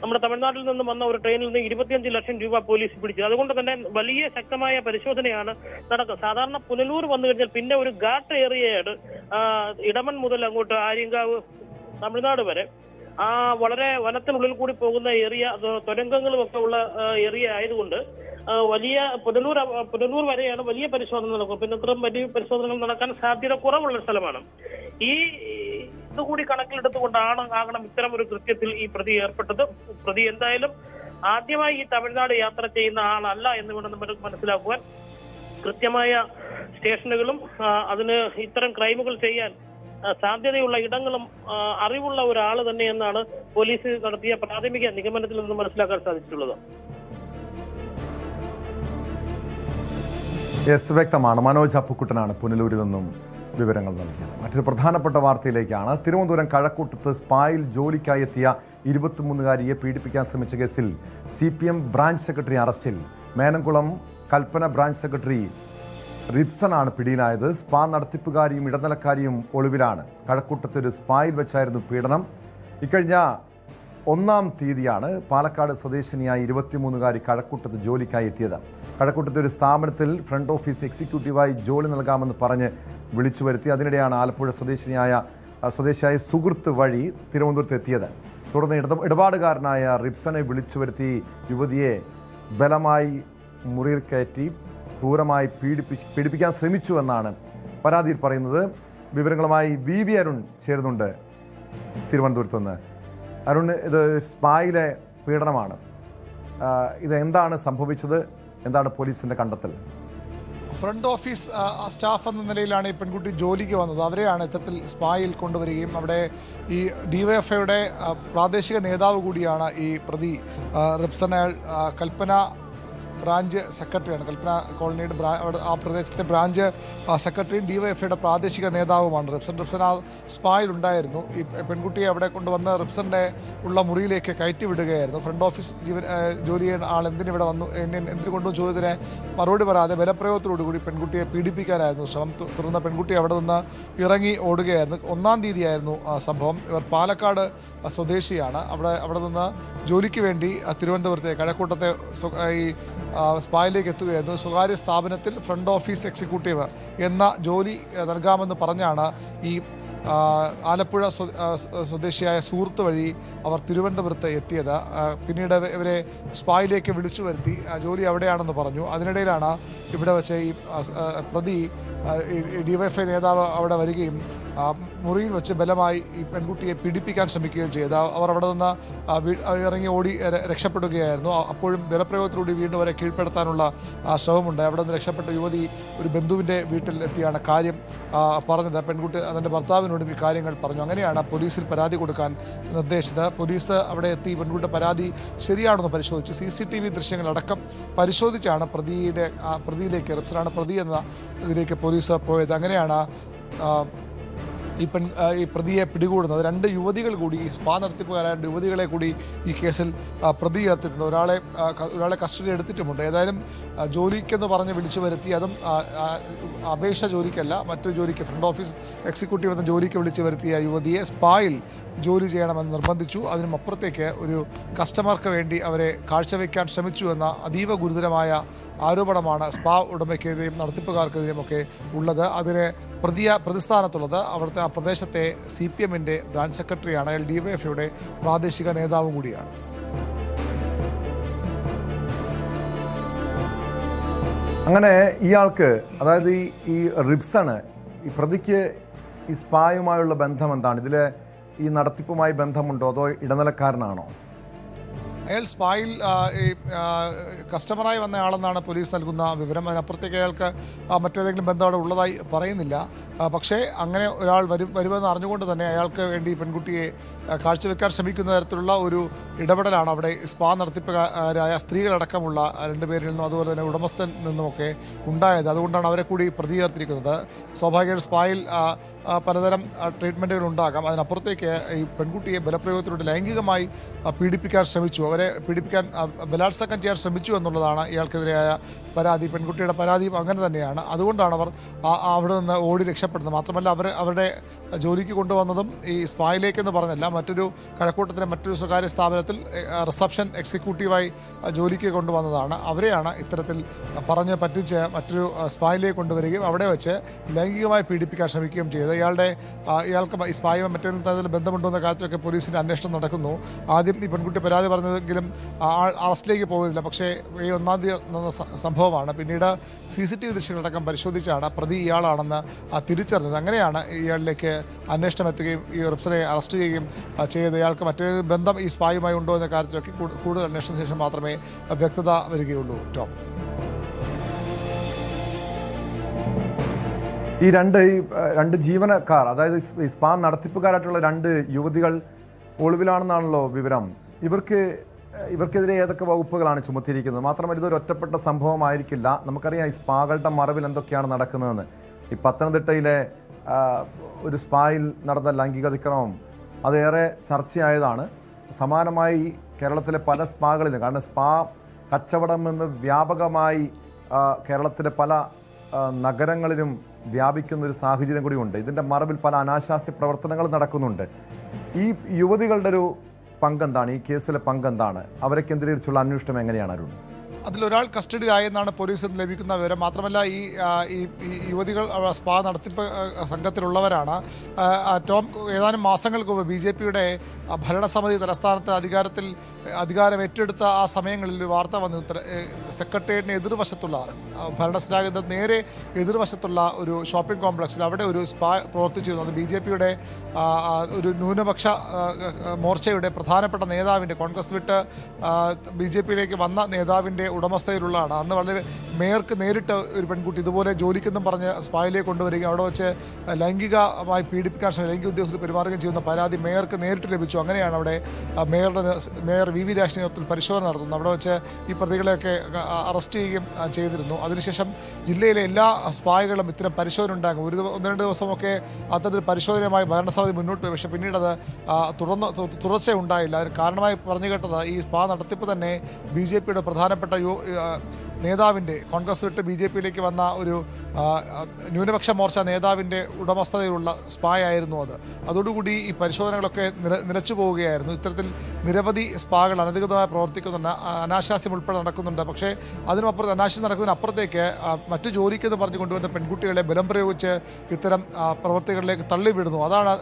നമ്മുടെ തമിഴ്നാട്ടിൽ നിന്നും വന്ന ഒരു ട്രെയിനിൽ നിന്ന് 25 ലക്ഷം രൂപ പോലീസ് പിടിച്ചത്. അതുകൊണ്ട് തന്നെ വലിയ ശക്തമായ പരിശോധനയാണ് നടക്കുക. സാധാരണ പുനലൂർ വന്നു കഴിഞ്ഞാൽ പിന്നെ ഒരു ഘാട്ട് ഏറിയയാണ് ഇടമൺ മുതൽ അങ്ങോട്ട് ആര്യങ്കാവ് തമിഴ്നാട് വരെ വളരെ വനത്തിനുള്ളിൽ കൂടി പോകുന്ന ഏരിയ, തുരങ്കങ്ങളും ഒക്കെ ഉള്ള ഏരിയ ആയതുകൊണ്ട് വലിയ പുനലൂർ വരെയാണ് വലിയ പരിശോധന നടക്കുക. പിന്നെ ഇത്രയും വലിയ പരിശോധനകൾ നടക്കാൻ സാധ്യത കുറവുള്ള സ്ഥലമാണ്. ഈ ഇതുകൂടി കണക്കിലെടുത്തുകൊണ്ടാകണം ഇത്തരം ഒരു കൃത്യത്തിൽ ഈ പ്രതി ഏർപ്പെട്ടത്. പ്രതി എന്തായാലും ആദ്യമായി ഈ തമിഴ്നാട് യാത്ര ചെയ്യുന്ന ആളല്ല എന്ന് വേണം നമുക്ക് മനസ്സിലാക്കുവാൻ. കൃത്യമായ സ്റ്റേഷനുകളും അതിന് ഇത്തരം ക്രൈമുകൾ ചെയ്യാൻ സാധ്യതയുള്ള ഇടങ്ങളും അറിവുള്ള ഒരാൾ തന്നെയെന്നാണ് പോലീസ് നടത്തിയ പ്രാഥമിക നിഗമനത്തിൽ നിന്ന് മനസ്സിലാക്കാൻ സാധിച്ചിട്ടുള്ളത്. യെസ്, വ്യക്തമാണ്. മനോജ് അപ്പുക്കുട്ടനാണ് പുനലൂരിൽ നിന്നും വിവരങ്ങൾ നൽകിയത്. മറ്റൊരു പ്രധാനപ്പെട്ട വാർത്തയിലേക്കാണ്. തിരുവനന്തപുരം കഴക്കൂട്ടത്ത് സ്പായിൽ ജോലിക്കായി എത്തിയ 23-കാരിയെ പീഡിപ്പിക്കാൻ ശ്രമിച്ച കേസിൽ CPM ബ്രാഞ്ച് സെക്രട്ടറി അറസ്റ്റിൽ. മേനംകുളം കൽപ്പന ബ്രാഞ്ച് സെക്രട്ടറി റിബ്സണാണ് പിടിയിലായത്. സ്പാ നടത്തിപ്പുകാരിയും ഇടനിലക്കാരിയും ഒളിവിലാണ്. കഴക്കൂട്ടത്തെ ഒരു സ്പായിൽ വെച്ചായിരുന്നു പീഡനം. ഇക്കഴിഞ്ഞ 1-ാം തീയതിയാണ് പാലക്കാട് സ്വദേശിനിയായ 23-കാരി കഴക്കൂട്ടത്ത് ജോലിക്കായി എത്തിയത്. കഴക്കൂട്ടത്തെ ഒരു സ്ഥാപനത്തിൽ ഫ്രണ്ട് ഓഫീസ് എക്സിക്യൂട്ടീവായി ജോലി നൽകാമെന്ന് പറഞ്ഞ് വിളിച്ചു വരുത്തി. അതിനിടെയാണ് ആലപ്പുഴ സ്വദേശിയായ സുഹൃത്ത് വഴി തിരുവനന്തപുരത്ത് എത്തിയത്. തുടർന്ന് ഇടപാടുകാരനായ റിബ്സനെ വിളിച്ചു വരുത്തി യുവതിയെ ബലമായി മുറിയിൽ കയറ്റി ക്രൂരമായി പീഡിപ്പിക്കാൻ ശ്രമിച്ചുവെന്നാണ് പരാതിയിൽ പറയുന്നത്. വിവരങ്ങളുമായി VV അരുൺ ചേരുന്നുണ്ട് തിരുവനന്തപുരത്ത് നിന്ന്. അരുൺ, ഇത് സ്പായിലെ പീഡനമാണ്. ഇത് എന്താണ് സംഭവിച്ചത്? എന്താണ് പോലീസിന്റെ കണ്ടെത്തൽ? ഫ്രണ്ട് ഓഫീസ് സ്റ്റാഫ് എന്ന നിലയിലാണ് ഈ പെൺകുട്ടി ജോലിക്ക് വന്നത്. അവരെയാണ് ഇത്തരത്തിൽ സ്പായിൽ കൊണ്ടുവരികയും അവിടെ ഈ DYFIയുടെ പ്രാദേശിക നേതാവ് കൂടിയാണ് ഈ പ്രതി റിബ്സൺ. കൽപ്പന ബ്രാഞ്ച് സെക്രട്ടറിയാണ്. കൽപ്പന കോളനിയുടെ ആ പ്രദേശത്തെ ബ്രാഞ്ച് സെക്രട്ടറിയും DYFIയുടെ പ്രാദേശിക നേതാവുമാണ് റിബ്സൺ. ആ സ്പായിൽ ഉണ്ടായിരുന്നു. ഈ പെൺകുട്ടിയെ അവിടെ കൊണ്ടുവന്ന് റിബ്സന്റെ ഉള്ള മുറിയിലേക്ക് കയറ്റി വിടുകയായിരുന്നു. ഫ്രണ്ട് ഓഫീസ് ജോലി ചെയ്യുന്ന ആൾ എന്തിനിവിടെ വന്നു, എന്തിനു കൊണ്ടുവന്നു ചോദ്യത്തിന് മറുപടി പറയാതെ ബലപ്രയോഗത്തോടുകൂടി പെൺകുട്ടിയെ പീഡിപ്പിക്കാനായിരുന്നു ശ്രമം. തുടർന്ന് പെൺകുട്ടി അവിടെ നിന്ന് ഇറങ്ങി ഓടുകയായിരുന്നു. 1-ാം തീയതിയായിരുന്നു സംഭവം. ഇവർ പാലക്കാട് സ്വദേശിയാണ്. അവിടെ നിന്ന് ജോലിക്ക് വേണ്ടി തിരുവനന്തപുരത്തെ കഴക്കൂട്ടത്തെ ഈ സ്പായിലേക്ക് എത്തുകയായിരുന്നു. സ്വകാര്യ സ്ഥാപനത്തിൽ ഫ്രണ്ട് ഓഫീസ് എക്സിക്യൂട്ടീവ് എന്ന ജോലി നൽകാമെന്ന് പറഞ്ഞാണ് ഈ ആലപ്പുഴ സ്വദേശിയായ സുഹൃത്ത് വഴി അവർ തിരുവനന്തപുരത്ത് എത്തിയത്. പിന്നീട് ഇവരെ സ്പായിലേക്ക് വിളിച്ചു വരുത്തി ജോലി അവിടെയാണെന്ന് പറഞ്ഞു. അതിനിടയിലാണ് ഇവിടെ വെച്ച് ഈ പ്രതി DYFI നേതാവ് അവിടെ വരികയും മുറിയിൽ വെച്ച് ബലമായി ഈ പെൺകുട്ടിയെ പീഡിപ്പിക്കാൻ ശ്രമിക്കുകയും ചെയ്തു. അവർ അവിടെ നിന്ന് ഇറങ്ങി ഓടി രക്ഷപ്പെടുകയായിരുന്നു. അപ്പോഴും ബലപ്രയോഗത്തിലൂടെ വീണ്ടും വരെ കീഴ്പ്പെടുത്താനുള്ള ശ്രമമുണ്ട്. അവിടെ നിന്ന് രക്ഷപ്പെട്ട യുവതി ഒരു ബന്ധുവിൻ്റെ വീട്ടിൽ എത്തിയാണ് കാര്യം പറഞ്ഞത്. പെൺകുട്ടി തൻ്റെ ഭർത്താവിനോടും ഈ കാര്യങ്ങൾ പറഞ്ഞു. അങ്ങനെയാണ് പോലീസിൽ പരാതി കൊടുക്കാൻ നിർദ്ദേശിച്ചത്. പോലീസ് അവിടെ എത്തി പെൺകുട്ടിയുടെ പരാതി ശരിയാണെന്ന് പരിശോധിച്ചു. CCTV ദൃശ്യങ്ങളടക്കം പരിശോധിച്ചാണ് പ്രതിയിലേക്ക് റിബ്സണാണ് പ്രതി എന്ന ഇതിലേക്ക് പോലീസ് പോയത്. അങ്ങനെയാണ് ഈ പ്രതിയെ പിടികൂടുന്നത്. 2 യുവതികൾ കൂടി, ഈ സ്പാ നടത്തിപ്പുകാരായ 2 യുവതികളെ കൂടി ഈ കേസിൽ പ്രതി ചേർത്തിട്ടുണ്ട്. ഒരാളെ കസ്റ്റഡി എടുത്തിട്ടുമുണ്ട്. ഏതായാലും ജോലിക്കെന്ന് പറഞ്ഞ് വിളിച്ചു വരുത്തി, അതും അപേക്ഷ ജോലിക്കല്ല, മറ്റൊരു ജോലിക്ക് ഫ്രണ്ട് ഓഫീസ് എക്സിക്യൂട്ടീവ് എന്ന ജോലിക്ക് വിളിച്ചു വരുത്തിയ യുവതിയെ സ്പായിൽ ജോലി ചെയ്യണമെന്ന് നിർബന്ധിച്ചു. അതിനും അപ്പുറത്തേക്ക് ഒരു കസ്റ്റമർക്ക് വേണ്ടി അവരെ കാഴ്ചവെക്കാൻ ശ്രമിച്ചു എന്ന അതീവ ഗുരുതരമായ ആരോപണമാണ് സ്പാ ഉടമയ്ക്കെതിരെയും നടത്തിപ്പുകാർക്കെതിരെയും ഒക്കെ ഉള്ളത്. അതിന് പ്രതിസ്ഥാനത്തുള്ളത് അവിടുത്തെ ആ പ്രദേശത്തെ CPMന്റെ ബ്രാഞ്ച് സെക്രട്ടറിയാണ്. അയാൾ DYFIയുടെ പ്രാദേശിക നേതാവും കൂടിയാണ്. അങ്ങനെ ഇയാൾക്ക്, അതായത് ഈ റിബ്സണ്, ഈ പ്രതിക്ക് ഈ സ്പായുമായുള്ള ബന്ധം എന്താണ്? ഇതിൽ ഈ നടത്തിപ്പുമായി ബന്ധമുണ്ടോ അതോ ഇടനിലക്കാരനാണോ? അയാൾ സ്പായിൽ കസ്റ്റമറായി വന്ന ആളെന്നാണ് പോലീസ് നൽകുന്ന വിവരം. അതിനപ്പുറത്തേക്ക് അയാൾക്ക് മറ്റേതെങ്കിലും ബന്ധം അവിടെ ഉള്ളതായി പറയുന്നില്ല. പക്ഷേ അങ്ങനെ ഒരാൾ വരുമെന്ന് അറിഞ്ഞുകൊണ്ട് തന്നെ അയാൾക്ക് വേണ്ടി പെൺകുട്ടിയെ കാഴ്ചവെക്കാൻ ശ്രമിക്കുന്ന തരത്തിലുള്ള ഒരു ഇടപെടലാണ് അവിടെ സ്പാ നടത്തിപ്പുകാരായ സ്ത്രീകളടക്കമുള്ള 2 പേരിൽ നിന്നും അതുപോലെ തന്നെ ഉടമസ്ഥൻ നിന്നുമൊക്കെ ഉണ്ടായത്. അതുകൊണ്ടാണ് അവരെ കൂടി പ്രതി ചേർത്തിരിക്കുന്നത്. സ്വാഭാവികമായും സ്പായിൽ പലതരം ട്രീറ്റ്മെൻറ്റുകൾ ഉണ്ടാകാം. അതിനപ്പുറത്തേക്ക് ഈ പെൺകുട്ടിയെ ബലപ്രയോഗത്തിലൂടെ ലൈംഗികമായി പീഡിപ്പിക്കാൻ ശ്രമിച്ചു, അവരെ പീഡിപ്പിക്കാൻ ബലാത്സംഗം ചെയ്യാൻ ശ്രമിച്ചു എന്നുള്ളതാണ് ഇയാൾക്കെതിരായ പരാതി. പെൺകുട്ടിയുടെ പരാതിയും അങ്ങനെ തന്നെയാണ്. അതുകൊണ്ടാണ് അവർ അവിടെ നിന്ന് ഓടി രക്ഷപ്പെടുന്നത്. മാത്രമല്ല അവരുടെ ജോലിക്ക് കൊണ്ടുവന്നതും ഈ സ്പായിലേക്കെന്ന് പറഞ്ഞല്ല, മറ്റൊരു കഴക്കൂട്ടത്തിലെ മറ്റൊരു സ്വകാര്യ സ്ഥാപനത്തിൽ റിസപ്ഷൻ എക്സിക്യൂട്ടീവായി ജോലിക്ക് കൊണ്ടുവന്നതാണ്. അവരെയാണ് ഇത്തരത്തിൽ പറഞ്ഞ് പറ്റിച്ച് മറ്റൊരു സ്പായിലേക്ക് കൊണ്ടുവരികയും അവിടെ വെച്ച് ലൈംഗികമായി പീഡിപ്പിക്കാൻ ശ്രമിക്കുകയും ചെയ്തത്. ഇയാൾക്ക് ഈ സ്പായുമായി മറ്റേതെങ്കിലും ബന്ധമുണ്ടോ എന്ന കാര്യത്തിലൊക്കെ പോലീസിൻ്റെ അന്വേഷണം നടക്കുന്നു. ആദ്യം ഈ പെൺകുട്ടി പരാതി പറഞ്ഞതെങ്കിലും അറസ്റ്റിലേക്ക് പോകുന്നില്ല. പക്ഷേ ഈ 1-ാം തീയതി സംഭവമാണ്. പിന്നീട് CCTV ദൃശ്യങ്ങളടക്കം പരിശോധിച്ചാണ് പ്രതി ഇയാളാണെന്ന് തിരിച്ചറിഞ്ഞത്. അങ്ങനെയാണ് ഇയാളിലേക്ക് അന്വേഷണം എത്തുകയും ഈ റിബ്സനെ അറസ്റ്റ് ചെയ്യുകയും ചെയ്ത്. ഇയാൾക്ക് മറ്റേ ബന്ധം ഈ സ്പായുമായി ഉണ്ടോ എന്ന കാര്യത്തിലൊക്കെ കൂടുതൽ അന്വേഷണത്തിന് ശേഷം മാത്രമേ വ്യക്തത വരികയുള്ളൂ. ടോം, ഈ രണ്ട് ജീവനക്കാർ, അതായത് ഈ സ്പാ നടത്തിപ്പുകാരായിട്ടുള്ള 2 യുവതികൾ ഒളിവിലാണെന്നാണല്ലോ വിവരം. ഇവർക്ക് ഇവർക്കെതിരെ ഏതൊക്കെ വകുപ്പുകളാണ് ചുമത്തിയിരിക്കുന്നത്? മാത്രമല്ല ഇതൊരു ഒറ്റപ്പെട്ട സംഭവമായിരിക്കില്ല. നമുക്കറിയാം ഈ സ്പാകളുടെ മറവിൽ എന്തൊക്കെയാണ് നടക്കുന്നതെന്ന്. ഈ പത്തനംതിട്ടയിലെ ഒരു സ്പായിൽ നടന്ന ലൈംഗിക അതിക്രമം അതേറെ ചർച്ചയായതാണ്. സമാനമായി കേരളത്തിലെ പല സ്പാകളിലും, കാരണം സ്പാ കച്ചവടം എന്ന് വ്യാപകമായി കേരളത്തിലെ പല നഗരങ്ങളിലും വ്യാപിക്കുന്ന ഒരു സാഹചര്യം കൂടി ഉണ്ട്. ഇതിൻ്റെ മറവിൽ പല അനാശാസ്യ പ്രവർത്തനങ്ങൾ നടക്കുന്നുണ്ട്. ഈ യുവതികളുടെ ഒരു പങ്കെന്താണ്? ഈ കേസിലെ പങ്കെന്താണ്? അവരെ കേന്ദ്രീകരിച്ചുള്ള അന്വേഷണം എങ്ങനെയാണ് അരുൺ? അതിലൊരാൾ കസ്റ്റഡിയിലായെന്നാണ് പോലീസിൽ നിന്ന് ലഭിക്കുന്ന വിവരം. മാത്രമല്ല ഈ യുവതികൾ സ്പാ നടത്തിപ്പ് സംഘത്തിലുള്ളവരാണ്. ഏതാനും മാസങ്ങൾക്ക് മുമ്പ് BJPയുടെ ഭരണസമിതി തലസ്ഥാനത്ത് അധികാരം ഏറ്റെടുത്ത ആ സമയങ്ങളിൽ ഒരു വാർത്ത വന്നു. സെക്രട്ടേറിയറ്റിന് എതിർവശത്തുള്ള ഭരണസ്നാഗത നേരെ എതിർവശത്തുള്ള ഒരു ഷോപ്പിംഗ് കോംപ്ലക്സിൽ അവിടെ ഒരു സ്പാ പ്രവർത്തിച്ചിരുന്നു. അത് BJPയുടെ ഒരു ന്യൂനപക്ഷ മോർച്ചയുടെ പ്രധാനപ്പെട്ട നേതാവിൻ്റെ, കോൺഗ്രസ് വിട്ട് BJPയിലേക്ക് വന്ന നേതാവിൻ്റെ ഉടമസ്ഥയിലുള്ളതാണ്. അന്ന് വളരെ മേയർക്ക് നേരിട്ട് ഒരു പെൺകുട്ടി ഇതുപോലെ ജോലിക്കെന്നും പറഞ്ഞ് സ്പായിലേക്ക് കൊണ്ടുവരികയും അവിടെ വെച്ച് ലൈംഗികമായി പീഡിപ്പിക്കാൻ ലൈംഗിക ഉദ്യോഗസ്ഥർ പെരുമാറുകയും ചെയ്യുന്ന പരാതി മേയർക്ക് നേരിട്ട് ലഭിച്ചു. അങ്ങനെയാണ് അവിടെ മേയർ VV രാജ് നേതൃത്വത്തിൽ പരിശോധന നടത്തുന്നത്. അവിടെ വെച്ച് ഈ പ്രതികളെയൊക്കെ അറസ്റ്റ് ചെയ്യുകയും ചെയ്തിരുന്നു. അതിനുശേഷം ജില്ലയിലെ എല്ലാ സ്പായികളും ഇത്തരം പരിശോധന ഉണ്ടാകും. ഒന്ന് രണ്ട് ദിവസമൊക്കെ അത്തരത്തിൽ പരിശോധനയുമായി ഭരണസമിതി മുന്നോട്ട് പോയി. പക്ഷേ പിന്നീട് അത് തുടർച്ച ഉണ്ടായില്ല. അതിന് കാരണമായി പറഞ്ഞു കേട്ടത് ഈ സ്പാ നടത്തിപ്പ് തന്നെ BJPയുടെ പ്രധാനപ്പെട്ട നേതാവിൻ്റെ, കോൺഗ്രസ് വിട്ട് BJPയിലേക്ക് വന്ന ഒരു ന്യൂനപക്ഷ മോർച്ച നേതാവിൻ്റെ ഉടമസ്ഥതയിലുള്ള സ്പായായിരുന്നു അത്. അതോടുകൂടി ഈ പരിശോധനകളൊക്കെ നിലച്ചു പോവുകയായിരുന്നു. ഇത്തരത്തിൽ നിരവധി സ്പാകൾ അനധികൃതമായി പ്രവർത്തിക്കുന്നുണ്ട്, അനാശാസ്യം ഉൾപ്പെടെ നടക്കുന്നുണ്ട്. പക്ഷേ അതിനപ്പുറത്ത്, അനാശാസ്യം നടക്കുന്നതിനപ്പുറത്തേക്ക് മറ്റു ജോലിക്കെന്ന് പറഞ്ഞു കൊണ്ടുവന്ന പെൺകുട്ടികളെ ബലം പ്രയോഗിച്ച് ഇത്തരം പ്രവൃത്തികളിലേക്ക് തള്ളിവിടുന്നു. അതാണ്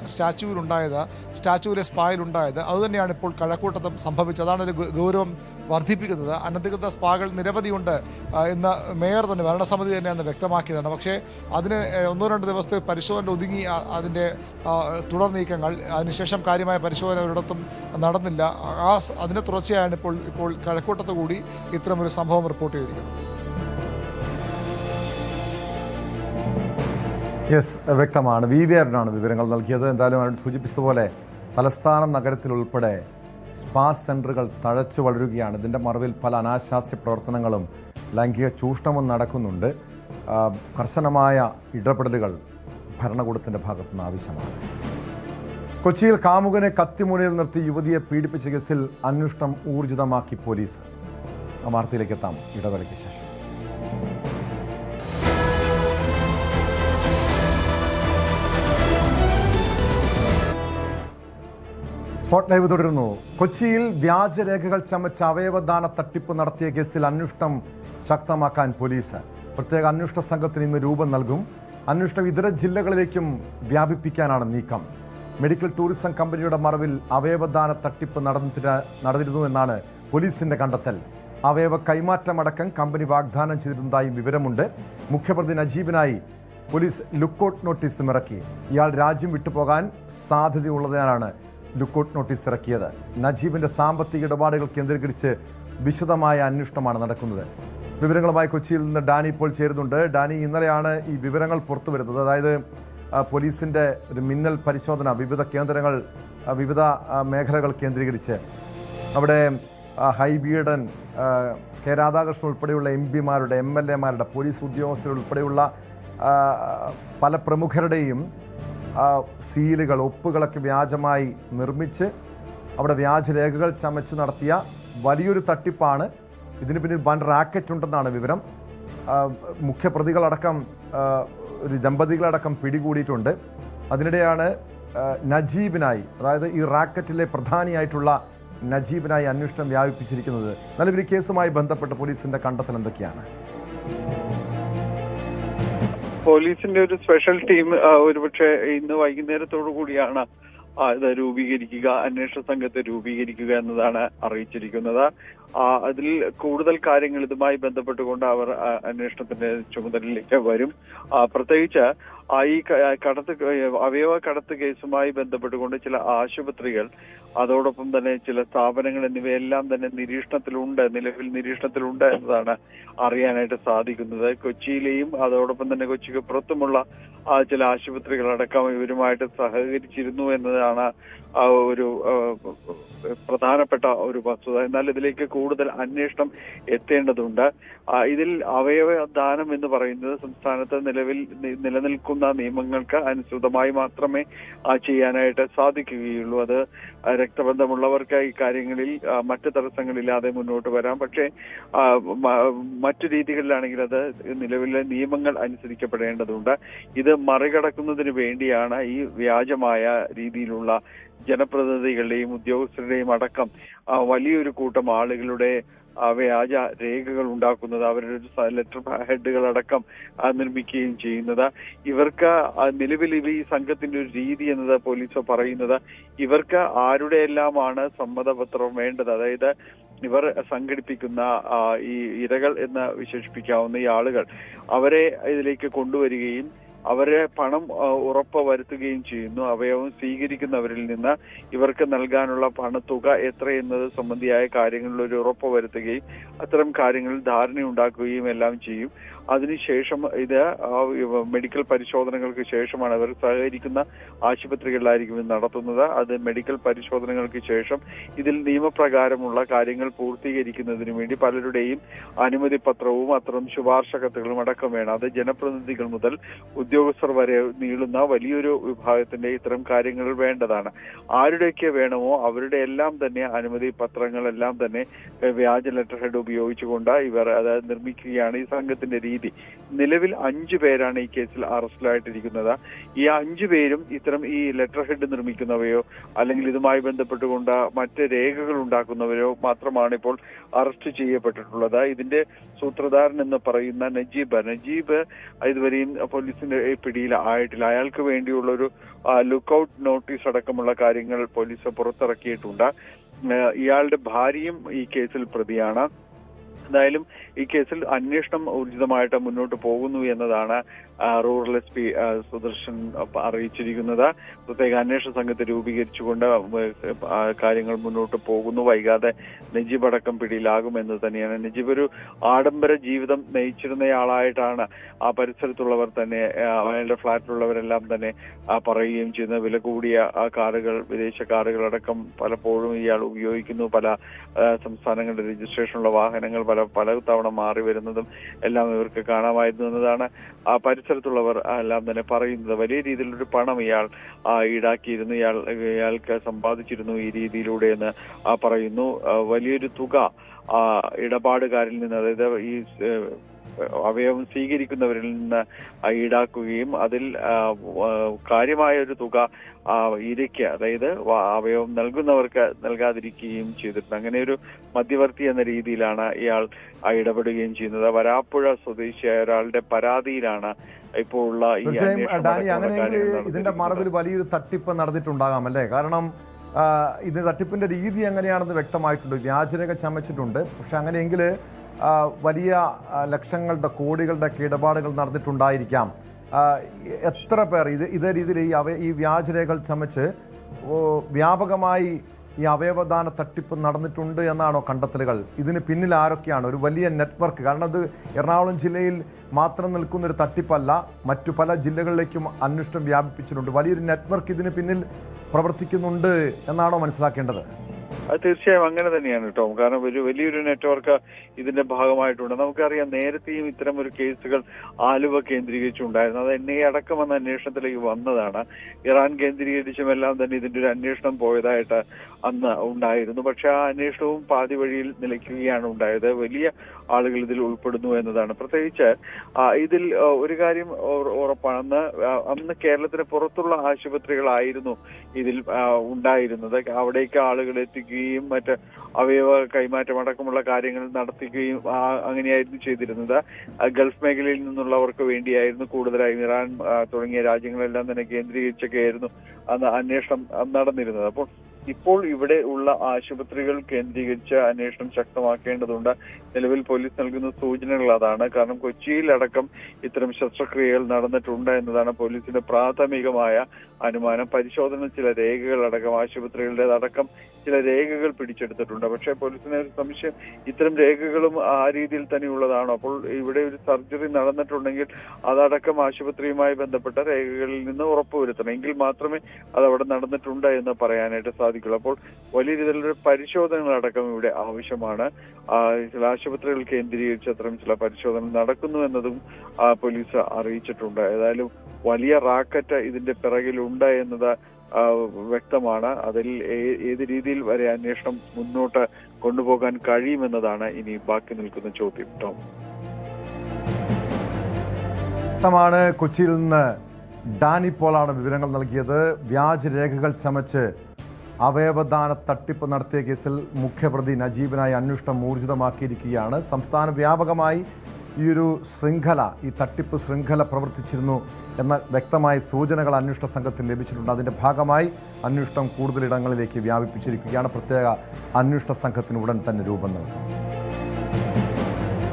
സ്റ്റാച്യൂവിലെ സ്പായിലുണ്ടായത്. അതുതന്നെയാണ് ഇപ്പോൾ കഴക്കൂട്ടത്തും സംഭവിച്ചത്. അതാണ് ഒരു ഗൗരവം വർദ്ധിപ്പിക്കുന്നത്. അനധികൃത സ്പാകൾ നിരവധിയുണ്ട് എന്ന് മേയർ തന്നെ, ഭരണസമിതി തന്നെ അന്ന് വ്യക്തമാക്കിയതാണ്. പക്ഷേ അതിന് 1-2 ദിവസത്തെ പരിശോധന ഒതുങ്ങി അതിൻ്റെ തുടർ നീക്കങ്ങൾ, അതിനുശേഷം കാര്യമായ പരിശോധന ഒരിടത്തും നടന്നില്ല. അതിൻ്റെ തുടർച്ചയാണ് ഇപ്പോൾ കഴക്കൂട്ടത്ത് കൂടി ഇത്തരമൊരു സംഭവം റിപ്പോർട്ട് ചെയ്തിരിക്കുന്നത്. യെസ്, വ്യക്തമാണ്. VV അരുണാണ് വിവരങ്ങൾ നൽകിയത്. എന്തായാലും അരുൺ സൂചിപ്പിച്ചതുപോലെ തലസ്ഥാന നഗരത്തിലുൾപ്പെടെ സ്പാ സെൻ്ററുകൾ തഴച്ചു വളരുകയാണ്. ഇതിൻ്റെ മറവിൽ പല അനാശാസ്യ പ്രവർത്തനങ്ങളും ലൈംഗിക ചൂഷണവും നടക്കുന്നുണ്ട്. കർശനമായ ഇടപെടലുകൾ ഭരണകൂടത്തിൻ്റെ ഭാഗത്തുനിന്ന് ആവശ്യമാണ്. കൊച്ചിയിൽ കാമുകനെ കത്തിമുനയിൽ നിർത്തി യുവതിയെ പീഡിപ്പിച്ച കേസിൽ അന്വേഷണം ഊർജിതമാക്കി പോലീസ്. ആ വാർത്തയിലേക്ക് എത്താം ഇടവേളയ്ക്ക് ശേഷം. സ്പോട്ട് ലൈവ് തുടരുന്നു. കൊച്ചിയിൽ വ്യാജരേഖകൾ ചമച്ച അവയവദാന തട്ടിപ്പ് നടത്തിയ കേസിൽ അന്വേഷണം ശക്തമാക്കാൻ പോലീസ്. പ്രത്യേക അന്വേഷണ സംഘത്തിന് ഇന്ന് രൂപം നൽകും. അന്വേഷണം ഇതര ജില്ലകളിലേക്കും വ്യാപിപ്പിക്കാനാണ് നീക്കം. മെഡിക്കൽ ടൂറിസം കമ്പനിയുടെ മറവിൽ അവയവദാന തട്ടിപ്പ് നടന്നിരുന്നു എന്നാണ് പോലീസിന്റെ കണ്ടെത്തൽ. അവയവ കൈമാറ്റമടക്കം കമ്പനി വാഗ്ദാനം ചെയ്തിരുന്നതായും വിവരമുണ്ട്. മുഖ്യപ്രതി നജീബിനായി പോലീസ് ലുക്കൌട്ട് നോട്ടീസും ഇറക്കി. ഇയാൾ രാജ്യം വിട്ടുപോകാൻ സാധ്യതയുള്ളതിനാലാണ് ലുക്കൌട്ട് നോട്ടീസ് ഇറക്കിയത്. നജീബിന്റെ സാമ്പത്തിക ഇടപാടുകൾ കേന്ദ്രീകരിച്ച് വിശദമായ അന്വേഷണമാണ് നടക്കുന്നത്. വിവരങ്ങളുമായി കൊച്ചിയിൽ നിന്ന് ഡാനി ഇപ്പോൾ ചേരുന്നുണ്ട്. ഡാനി, ഇന്നലെയാണ് ഈ വിവരങ്ങൾ പുറത്തു വരുന്നത്. അതായത് പോലീസിന്റെ ഒരു മിന്നൽ പരിശോധന വിവിധ കേന്ദ്രങ്ങൾ, വിവിധ മേഖലകൾ കേന്ദ്രീകരിച്ച് അവിടെ ഹൈബീഡൻ, കെ രാധാകൃഷ്ണൻ ഉൾപ്പെടെയുള്ള MP-മാരുടെ, MLA-മാരുടെ, പോലീസ് ഉദ്യോഗസ്ഥരുൾപ്പെടെയുള്ള പല പ്രമുഖരുടെയും സീലുകൾ, ഒപ്പുകളൊക്കെ വ്യാജമായി നിർമ്മിച്ച് അവിടെ വ്യാജരേഖകൾ ചമച്ച് നടത്തിയ വലിയൊരു തട്ടിപ്പാണ്. ഇതിന് പിന്നിൽ വൻ റാക്കറ്റ് ഉണ്ടെന്നാണ് വിവരം. മുഖ്യപ്രതികളടക്കം ഒരു ദമ്പതികളടക്കം പിടികൂടിയിട്ടുണ്ട്. അതിനിടെയാണ് നജീബിനായി, അതായത് ഈ റാക്കറ്റിലെ പ്രധാനിയായിട്ടുള്ള നജീബിനായി അന്വേഷണം വ്യാപിപ്പിച്ചിരിക്കുന്നത്. നിലവിൽ ഈ കേസുമായി ബന്ധപ്പെട്ട് പോലീസിന്റെ കണ്ടെത്തൽ എന്തൊക്കെയാണ്? പോലീസിന്റെ ഒരു സ്പെഷ്യൽ ടീം ഒരുപക്ഷെ ഇന്ന് വൈകുന്നേരത്തോടു കൂടിയാണ് ഇത് രൂപീകരിക്കുക, അന്വേഷണ സംഘത്തെ രൂപീകരിക്കുക എന്നതാണ് അറിയിച്ചിരിക്കുന്നത്. അതിൽ കൂടുതൽ കാര്യങ്ങൾ ഇതുമായി ബന്ധപ്പെട്ടുകൊണ്ട് അവർ അന്വേഷണത്തിന്റെ ചുമതലയിലേക്ക് വരും. പ്രത്യേകിച്ച് ഈ അവയവ കടത്ത് കേസുമായി ബന്ധപ്പെട്ടുകൊണ്ട് ചില ആശുപത്രികൾ, അതോടൊപ്പം തന്നെ ചില സ്ഥാപനങ്ങൾ എന്നിവയെല്ലാം തന്നെ നിലവിൽ നിരീക്ഷണത്തിലുണ്ട് എന്നതാണ് അറിയാനായിട്ട് സാധിക്കുന്നത്. കൊച്ചിയിലെയും അതോടൊപ്പം തന്നെ കൊച്ചിക്ക് പുറത്തുമുള്ള ചില ആശുപത്രികളടക്കം ഇവരുമായിട്ട് സഹകരിച്ചിരുന്നു എന്നതാണ് ഒരു പ്രധാനപ്പെട്ട ഒരു വസ്തുത. എന്നാൽ ഇതിലേക്ക് കൂടുതൽ അന്വേഷണം എത്തേണ്ടതുണ്ട്. ഇതിൽ അവയവദാനം എന്ന് പറയുന്നത് സംസ്ഥാനത്ത് നിലനിൽക്കുന്ന നിയമങ്ങൾക്ക് അനുസൃതമായി മാത്രമേ ചെയ്യാനായിട്ട് സാധിക്കുകയുള്ളൂ. അത് രക്തബന്ധമുള്ളവർക്ക് ഈ കാര്യങ്ങളിൽ മറ്റ് തടസ്സങ്ങളില്ലാതെ മുന്നോട്ട് വരാം. പക്ഷേ മറ്റു രീതികളിലാണെങ്കിൽ അത് നിലവിലെ നിയമങ്ങൾ അനുസരിക്കപ്പെടേണ്ടതുണ്ട്. ഇത് മറികടക്കുന്നതിന് വേണ്ടിയാണ് ഈ വ്യാജമായ രീതിയിലുള്ള ജനപ്രതിനിധികളുടെയും ഉദ്യോഗസ്ഥരുടെയും അടക്കം വലിയൊരു കൂട്ടം ആളുകളുടെ വ്യാജ രേഖകൾ ഉണ്ടാക്കുന്നത്, അവരുടെ ലെറ്റർ ഹെഡുകളടക്കം നിർമ്മിക്കുകയും ചെയ്യുന്നത്. ഇവർക്ക് നിലവിൽ ഈ സംഘത്തിന്റെ ഒരു രീതി എന്നത് പോലീസ് പറയുന്നത്, ഇവർക്ക് ആരുടെയെല്ലാമാണ് സമ്മതപത്രം വേണ്ടത്, അതായത് ഇവർ സംഘടിപ്പിക്കുന്ന ഈ ഇരകൾ എന്ന് വിശേഷിപ്പിക്കാവുന്ന ഈ ആളുകൾ, അവരെ ഇതിലേക്ക് കൊണ്ടുവരികയും അവരെ പണം ഉറപ്പ് വരുത്തുകയും ചെയ്യുന്നു. അവയവം സ്വീകരിക്കുന്നവരിൽ നിന്ന് ഇവർക്ക് നൽകാനുള്ള പണത്തുക എത്രയെന്നത് സംബന്ധിയായ കാര്യങ്ങളിൽ ഒരു ഉറപ്പ് വരുത്തുകയും അത്തരം കാര്യങ്ങളിൽ ധാരണയുണ്ടാക്കുകയും എല്ലാം ചെയ്യും. അതിനുശേഷം ഇത് മെഡിക്കൽ പരിശോധനകൾക്ക് ശേഷമാണ് അവർ സഹകരിക്കുന്ന ആശുപത്രികളിലായിരിക്കും ഇത് നടത്തുന്നത്. അത് മെഡിക്കൽ പരിശോധനകൾക്ക് ശേഷം ഇതിൽ നിയമപ്രകാരമുള്ള കാര്യങ്ങൾ പൂർത്തീകരിക്കുന്നതിന് വേണ്ടി പലരുടെയും അനുമതി പത്രവും അത്തരം ശുപാർശ കത്തുകളും അടക്കം വേണം. അത് ജനപ്രതിനിധികൾ മുതൽ ഉദ്യോഗസ്ഥർ വരെ നീളുന്ന വലിയൊരു വിഭാഗത്തിന്റെ ഇത്തരം കാര്യങ്ങൾ വേണ്ടതാണ്. ആരുടെയൊക്കെ വേണമോ അവരുടെ എല്ലാം തന്നെ അനുമതി പത്രങ്ങളെല്ലാം തന്നെ വ്യാജ ലെറ്റർ ഹെഡ് ഉപയോഗിച്ചുകൊണ്ട് ഇവർ അത് നിർമ്മിക്കുകയാണ് ഈ സംഘത്തിന്റെ രീതി. നിലവിൽ 5 പേരാണ് ഈ കേസിൽ അറസ്റ്റിലായിട്ടിരിക്കുന്നത്. ഈ 5 പേരും ഇത്തരം ഈ ലെറ്റർ ഹെഡ് നിർമ്മിക്കുന്നവയോ അല്ലെങ്കിൽ ഇതുമായി ബന്ധപ്പെട്ടുകൊണ്ട് മറ്റ് രേഖകൾ ഉണ്ടാക്കുന്നവരോ മാത്രമാണ് ഇപ്പോൾ അറസ്റ്റ് ചെയ്യപ്പെട്ടിട്ടുള്ളത്. ഇതിന്റെ സൂത്രധാരൻ എന്ന് പറയുന്ന നജീബ് ഇതുവരെയും പോലീസിന്റെ പിടിയിൽ ആയിട്ടില്ല. അയാൾക്ക് വേണ്ടിയുള്ള ഒരു ലുക്കൌട്ട് നോട്ടീസ് അടക്കമുള്ള കാര്യങ്ങൾ പോലീസ് പുറത്തിറക്കിയിട്ടുണ്ട്. ഇയാളുടെ ഭാര്യയും ഈ കേസിൽ പ്രതിയാണ്. എന്തായാലും ഈ കേസിൽ അന്വേഷണം ഊർജിതമായിട്ട് മുന്നോട്ട് പോകുന്നു എന്നതാണ് റൂറൽ SP സുദർശൻ അറിയിച്ചിരിക്കുന്നത്. പ്രത്യേക അന്വേഷണ സംഘത്തെ രൂപീകരിച്ചുകൊണ്ട് കാര്യങ്ങൾ മുന്നോട്ട് പോകുന്നു. വൈകാതെ നജീബ് അടക്കം പിടിയിലാകുമെന്ന് തന്നെയാണ്. നജീബ് ഒരു ആഡംബര ജീവിതം നയിച്ചിരുന്നയാളായിട്ടാണ് ആ പരിസരത്തുള്ളവർ തന്നെ, അയാളുടെ ഫ്ളാറ്റിലുള്ളവരെല്ലാം തന്നെ പറയുകയും ചെയ്യുന്നത്. വില കൂടിയ കാറുകൾ, വിദേശ കാറുകളടക്കം പലപ്പോഴും ഇയാൾ ഉപയോഗിക്കുന്നു. പല സംസ്ഥാനങ്ങളുടെ രജിസ്ട്രേഷനുള്ള വാഹനങ്ങൾ പല തവണ മാറി വരുന്നതും എല്ലാം ഇവർക്ക് കാണാമായിരുന്നു എന്നതാണ് ആ പരിസരത്തുള്ളവർ എല്ലാം തന്നെ പറയുന്നത്. വലിയ രീതിയിലൊരു പണം ഇയാൾ ഈടാക്കിയിരുന്നു, ഇയാൾക്ക് സമ്പാദിച്ചിരുന്നു ഈ രീതിയിലൂടെ എന്ന് പറയുന്നു. വലിയൊരു തുക ഇടപാടുകാരിൽ നിന്ന്, അതായത് ഈ അവയവം സ്വീകരിക്കുന്നവരിൽ നിന്ന് ഈടാക്കുകയും അതിൽ കാര്യമായ ഒരു തുക ഇരയ്ക്ക്, അതായത് അവയവം നൽകുന്നവർക്ക് നൽകാതിരിക്കുകയും ചെയ്തിട്ടുണ്ട്. അങ്ങനെ ഒരു മധ്യവർത്തി എന്ന രീതിയിലാണ് ഇയാൾ ഇടപെടുകയും ചെയ്യുന്നത്. വരാപ്പുഴ സ്വദേശിയായ ഒരാളുടെ പരാതിയിലാണ് ഇപ്പോൾ ഉള്ള ഈ ഡാനി, അങ്ങനെയെങ്കിൽ ഇതിന്റെ മറവിൽ വലിയൊരു തട്ടിപ്പ് നടന്നിട്ടുണ്ടാകാം അല്ലേ? കാരണം ഇത് തട്ടിപ്പിന്റെ രീതി എങ്ങനെയാണെന്ന് വ്യക്തമായിട്ടുണ്ട്. വ്യാജരേഖ ചമച്ചിട്ടുണ്ട്. പക്ഷെ അങ്ങനെയെങ്കിൽ വലിയ ലക്ഷങ്ങളുടെ കോടികളുടെ ഇടപാടുകൾ നടന്നിട്ടുണ്ടായിരിക്കാം. എത്ര പേർ ഇതേ രീതിയിൽ ഈ വ്യാജരേഖകൾ ചമച്ച് വ്യാപകമായി ഈ അവയവദാന തട്ടിപ്പ് നടന്നിട്ടുണ്ട് എന്നാണോ കണ്ടെത്തലുകൾ? ഇതിന് പിന്നിൽ ആരൊക്കെയാണ്? ഒരു വലിയ നെറ്റ്വർക്ക്, കാരണം ഇത് എറണാകുളം ജില്ലയിൽ മാത്രം നിൽക്കുന്നൊരു തട്ടിപ്പല്ല, മറ്റു പല ജില്ലകളിലേക്കും അന്വേഷണം വ്യാപിപ്പിച്ചിട്ടുണ്ട്. വലിയൊരു നെറ്റ്വർക്ക് ഇതിന് പിന്നിൽ പ്രവർത്തിക്കുന്നുണ്ട് എന്നാണോ മനസ്സിലാക്കേണ്ടത്? അത് തീർച്ചയായും അങ്ങനെ തന്നെയാണ് കേട്ടോ. കാരണം വലിയൊരു നെറ്റ്വർക്ക് ഇതിന്റെ ഭാഗമായിട്ടുണ്ട്. നമുക്കറിയാം, നേരത്തെയും ഇത്തരം ഒരു കേസുകൾ ആലുവ കേന്ദ്രീകരിച്ചുണ്ടായിരുന്നു. അത് NIA അടക്കം വന്ന അന്വേഷണത്തിലേക്ക് വന്നതാണ്. ഇറാൻ കേന്ദ്രീകരിച്ചും എല്ലാം തന്നെ ഇതിന്റെ ഒരു അന്വേഷണം പോയതായിട്ട് അന്ന് ഉണ്ടായിരുന്നു. പക്ഷെ ആ അന്വേഷണവും പാതി വഴിയിൽ നിലയ്ക്കുകയാണ് ഉണ്ടായത്. വലിയ ആളുകൾ ഇതിൽ ഉൾപ്പെടുന്നു എന്നതാണ്. പ്രത്യേകിച്ച് ഇതിൽ ഒരു കാര്യം ഉറപ്പാണ്, അന്ന് കേരളത്തിന് പുറത്തുള്ള ആശുപത്രികളായിരുന്നു ഇതിൽ ഉണ്ടായിരുന്നത്. അവിടേക്ക് ആളുകൾ എത്തിക്കുകയും മറ്റ് അവയവ കൈമാറ്റം അടക്കമുള്ള കാര്യങ്ങൾ നടത്തുകയും അങ്ങനെയായിരുന്നു ചെയ്തിരുന്നത്. ഗൾഫ് മേഖലയിൽ നിന്നുള്ളവർക്ക് വേണ്ടിയായിരുന്നു കൂടുതലായും. ഇറാൻ തുടങ്ങിയ രാജ്യങ്ങളെല്ലാം തന്നെ കേന്ദ്രീകരിച്ചൊക്കെയായിരുന്നു അന്ന് അന്വേഷണം നടന്നിരുന്നത്. അപ്പോൾ ഇപ്പോൾ ഇവിടെ ഉള്ള ആശുപത്രികൾ കേന്ദ്രീകരിച്ച് അന്വേഷണം ശക്തമാക്കേണ്ടതുണ്ട്. നിലവിൽ പോലീസ് നൽകുന്ന സൂചനകൾ അതാണ്. കാരണം കൊച്ചിയിലടക്കം ഇത്തരം ശസ്ത്രക്രിയകൾ നടന്നിട്ടുണ്ട് എന്നതാണ് പോലീസിന്റെ പ്രാഥമികമായ അനുമാനം. പരിശോധന ചില രേഖകളടക്കം ആശുപത്രികളുടേതടക്കം ചില രേഖകൾ പിടിച്ചെടുത്തിട്ടുണ്ട്. പക്ഷേ പോലീസിന് ഒരു സംശയം, ഇത്തരം രേഖകളും ആ രീതിയിൽ തന്നെയുള്ളതാണോ? അപ്പോൾ ഇവിടെ ഒരു സർജറി നടന്നിട്ടുണ്ടെങ്കിൽ അതടക്കം ആശുപത്രിയുമായി ബന്ധപ്പെട്ട രേഖകളിൽ നിന്ന് ഉറപ്പുവരുത്തണം. എങ്കിൽ മാത്രമേ അത് അവിടെ നടന്നിട്ടുണ്ട് എന്ന് പറയാനായിട്ട് സാധിക്കുള്ളൂ. അപ്പോൾ വലിയ രീതിയിലുള്ള പരിശോധനകളടക്കം ഇവിടെ ആവശ്യമാണ്. ചില ആശുപത്രികൾ കേന്ദ്രീകരിച്ച് അത്തരം ചില പരിശോധന നടക്കുന്നു എന്നതും പോലീസ് അറിയിച്ചിട്ടുണ്ട്. ഏതായാലും വലിയ റാക്കറ്റ് ഇതിന്റെ പിറകിലുണ്ട് എന്നത് വ്യക്തമാണ്. അതിൽ ഏത് രീതിയിൽ വരെ അന്വേഷണം മുന്നോട്ട് കൊണ്ടുപോകാൻ കഴിയുമെന്നതാണ് ഇനി ബാക്കി നിൽക്കുന്ന ചോദ്യം. ടോം, കൊച്ചിയിൽ നിന്ന് ഡാനി പോളാണ് വിവരങ്ങൾ നൽകിയത്. വ്യാജരേഖകൾ ചമച്ച് അവയവദാന തട്ടിപ്പ് നടത്തിയ കേസിൽ മുഖ്യപ്രതി നജീബിനായി അന്വേഷണം ഊർജിതമാക്കിയിരിക്കുകയാണ്. സംസ്ഥാന വ്യാപകമായി ഈ ഒരു ശൃംഖല, ഈ തട്ടിപ്പ് ശൃംഖല പ്രവർത്തിച്ചിരുന്നു എന്ന വ്യക്തമായ സൂചനകൾ അന്വേഷണ സംഘത്തിന് ലഭിച്ചിട്ടുണ്ട്. അതിന്റെ ഭാഗമായി അന്വേഷണം കൂടുതലിടങ്ങളിലേക്ക് വ്യാപിപ്പിച്ചിരിക്കുകയാണ്. പ്രത്യേക അന്വേഷണ സംഘത്തിന് ഉടൻ തന്നെ രൂപം നൽകും.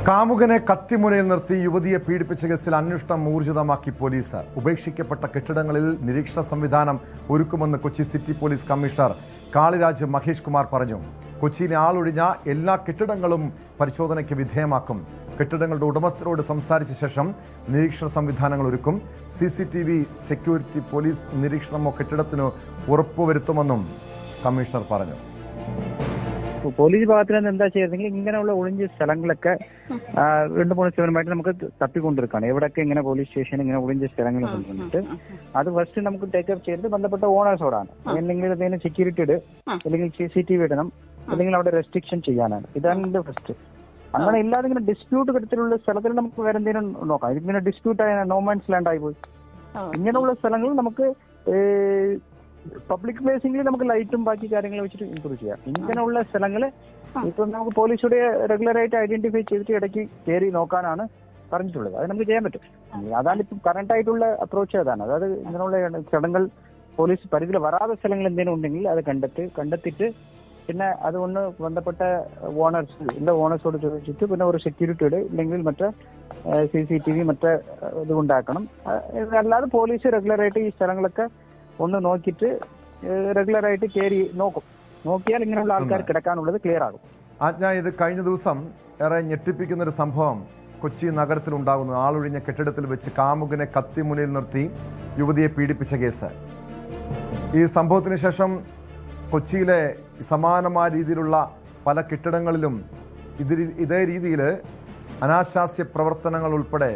കാമുകനെ കത്തിമുനയിൽ നിർത്തി യുവതിയെ പീഡിപ്പിച്ച കേസിൽ അന്വേഷണം ഊർജിതമാക്കി പോലീസ്. ഉപേക്ഷിക്കപ്പെട്ട കെട്ടിടങ്ങളിൽ നിരീക്ഷണ സംവിധാനം ഒരുക്കുമെന്ന് Kochi city police commissioner Kaliraj Mahesh Kumar പറഞ്ഞു. കൊച്ചിയിലെ ആളൊഴിഞ്ഞ എല്ലാ കെട്ടിടങ്ങളും പരിശോധനയ്ക്ക് വിധേയമാക്കും. കെട്ടിടങ്ങളുടെ ഉടമസ്ഥരോട് സംസാരിച്ച ശേഷം നിരീക്ഷണ സംവിധാനങ്ങൾ ഒരുക്കും. CCTV സെക്യൂരിറ്റി പോലീസ് നിരീക്ഷണമോ കെട്ടിടത്തിനോ ഉറപ്പുവരുത്തുമെന്നും കമ്മീഷണർ പറഞ്ഞു. പോലീസ് ഭാഗത്തിൽ നിന്ന് എന്താ ചെയ്യുന്നെങ്കിൽ ഇങ്ങനെയുള്ള ഒളിഞ്ഞ സ്ഥലങ്ങളൊക്കെ 2-3 ദിവസമായിട്ട് നമുക്ക് തപ്പിക്കൊണ്ടിരിക്കുകയാണ്. എവിടെയൊക്കെ ഇങ്ങനെ പോലീസ് സ്റ്റേഷൻ ഇങ്ങനെ ഒളിഞ്ഞ സ്ഥലങ്ങൾ കൊണ്ടുവന്നിട്ട് അത് ഫസ്റ്റ് നമുക്ക് ടേക്ക് അപ്പ് ചെയ്തിട്ട് ബന്ധപ്പെട്ട ഓണേഴ്സോടാണ്. അല്ലെങ്കിൽ അതിന് സെക്യൂരിറ്റി ഇട്, അല്ലെങ്കിൽ CCTV ഇടണം, അല്ലെങ്കിൽ അവിടെ റെസ്ട്രിക്ഷൻ ചെയ്യാനാണ്. ഇതാണ് ഇതിന്റെ ഫസ്റ്റ്. അങ്ങനെ ഇല്ലാതെ ഇങ്ങനെ ഡിസ്പ്യൂട്ട് ഘട്ടത്തിലുള്ള സ്ഥലത്തിൽ നമുക്ക് വേറെ എന്തെങ്കിലും നോക്കാം. ഇതിങ്ങനെ ഡിസ്പ്യൂട്ട് ആയ നോമാൻസ് ലാൻഡ് ആയി പോയി. ഇങ്ങനെയുള്ള സ്ഥലങ്ങൾ നമുക്ക് പബ്ലിക് പ്ലേസിംഗിൽ നമുക്ക് ലൈറ്റും ബാക്കി കാര്യങ്ങൾ വെച്ചിട്ട് ഇംപ്രൂവ് ചെയ്യാം. ഇങ്ങനെയുള്ള സ്ഥലങ്ങള് ഇപ്പൊ നമുക്ക് പോലീസുടെ റെഗുലറായിട്ട് ഐഡന്റിഫൈ ചെയ്തിട്ട് ഇടയ്ക്ക് കയറി നോക്കാനാണ് പറഞ്ഞിട്ടുള്ളത്. അത് നമുക്ക് ചെയ്യാൻ പറ്റും. അതാണ് ഇപ്പം കറന്റ് ആയിട്ടുള്ള അപ്രോച്ച്. അതാണ്. അതായത് ഇങ്ങനെയുള്ള സ്ഥലങ്ങൾ പോലീസ് പരിധിയിൽ വരാതെ സ്ഥലങ്ങൾ എന്തെങ്കിലും ഉണ്ടെങ്കിൽ അത് കണ്ടെത്തിയിട്ട് പിന്നെ അതുകൊണ്ട് ബന്ധപ്പെട്ട ഓണേഴ്സോട് ചോദിച്ചിട്ട് പിന്നെ ഒരു സെക്യൂരിറ്റിയുടെ ഇല്ലെങ്കിൽ മറ്റേ CCTV മറ്റേ ഇത് ഉണ്ടാക്കണം. അല്ലാതെ പോലീസ് റെഗുലറായിട്ട് ഈ സ്ഥലങ്ങളൊക്കെ ഒന്ന് നോക്കിയിട്ട് റെഗുലറായിട്ട് കയറി നോക്കിയാൽ ഇങ്ങനെയുള്ള ആൾക്കാർ കിടക്കാനുള്ളത് ക്ലിയർ ആകും. ഇത് കഴിഞ്ഞ ദിവസം ഏറെ ഞെട്ടിപ്പിക്കുന്ന ഒരു സംഭവം കൊച്ചി നഗരത്തിലുണ്ടാകുന്നു. ആളൊഴിഞ്ഞ കെട്ടിടത്തിൽ വെച്ച് കാമുകനെ കത്തിമുനയിൽ നിർത്തി യുവതിയെ പീഡിപ്പിച്ച കേസ്. ഈ സംഭവത്തിന് ശേഷം കൊച്ചിയിലെ സമാനമായ രീതിയിലുള്ള പല കെട്ടിടങ്ങളിലും ഇതേ രീതിയിൽ അനാശാസ്യ പ്രവർത്തനങ്ങൾ ഉൾപ്പെടെ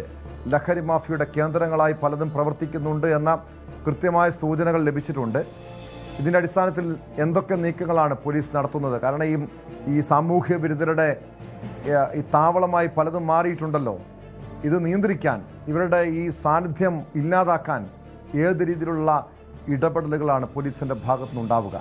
ലഹരി മാഫിയയുടെ കേന്ദ്രങ്ങളായി പലതും പ്രവർത്തിക്കുന്നുണ്ട് എന്ന കൃത്യമായ സൂചനകൾ ലഭിച്ചിട്ടുണ്ട്. ഇതിൻ്റെ അടിസ്ഥാനത്തിൽ എന്തൊക്കെ നീക്കങ്ങളാണ് പോലീസ് നടത്തുന്നത്? കാരണം ഈ സാമൂഹ്യ വിരുദ്ധരുടെ ഈ താവളമായി പലതും മാറിയിട്ടുണ്ടല്ലോ. ഇത് നിയന്ത്രിക്കാൻ, ഇവരുടെ ഈ സാന്നിധ്യം ഇല്ലാതാക്കാൻ ഏത് രീതിയിലുള്ള ഇടപെടലുകളാണ് പോലീസിന്റെ ഭാഗത്തുനിന്നുണ്ടാവുക?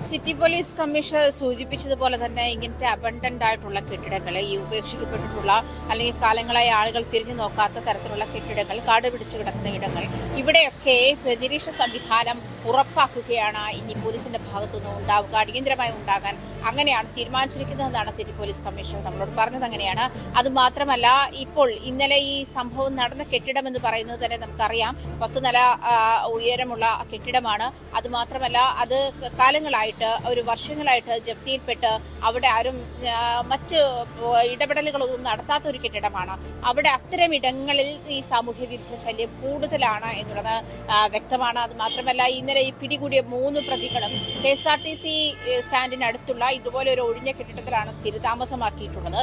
സിറ്റി പോലീസ് കമ്മീഷണർ സൂചിപ്പിച്ചതുപോലെ തന്നെ ഇങ്ങനത്തെ അബണ്ടന്റ് ആയിട്ടുള്ള കെട്ടിടങ്ങൾ, ഈ ഉപേക്ഷിക്കപ്പെട്ടിട്ടുള്ള അല്ലെങ്കിൽ കാലങ്ങളായി ആളുകൾ തിരിഞ്ഞു നോക്കാത്ത തരത്തിലുള്ള കെട്ടിടങ്ങൾ, കാട് പിടിച്ചു കിടക്കുന്ന ഇടങ്ങൾ, ഇവിടെയൊക്കെ നിരീക്ഷണ സംവിധാനം ഉറപ്പാക്കുകയാണ് ഇനി പോലീസിന്റെ ഭാഗത്തുനിന്ന് ഉണ്ടാവുക, അടിയന്തരമായി ഉണ്ടാകാൻ അങ്ങനെയാണ് തീരുമാനിച്ചിരിക്കുന്നതെന്നാണ് സിറ്റി പോലീസ് കമ്മീഷണർ നമ്മളോട് പറഞ്ഞത്. അങ്ങനെയാണ്. അതുമാത്രമല്ല, ഇപ്പോൾ ഇന്നലെ ഈ സംഭവം നടന്ന കെട്ടിടം എന്ന് പറയുന്നത് തന്നെ നമുക്കറിയാം 10 നില ഉയരമുള്ള കെട്ടിടമാണ്. അതുമാത്രമല്ല, അത് കാലങ്ങളായിട്ട് ഒരു വർഷങ്ങളായിട്ട് ജപ്തിയിൽപ്പെട്ട് അവിടെ ആരും മറ്റ് ഇടപെടലുകളൊന്നും നടത്താത്ത ഒരു കെട്ടിടമാണ്. അവിടെ അത്തരം ഇടങ്ങളിൽ ഈ സാമൂഹ്യ വിരുദ്ധ ശല്യം കൂടുതലാണ് എന്നുള്ളത് വ്യക്തമാണ്. അത് മാത്രമല്ല, ഇന്നലെ ഈ പിടികൂടിയ 3 പ്രതികളും KSRTC സ്റ്റാൻഡിനടുത്തുള്ള ഇതുപോലെ ഒരു ഒഴിഞ്ഞ കെട്ടിടത്തിലാണ് സ്ഥിരതാമസമാക്കിയിട്ടുള്ളത്.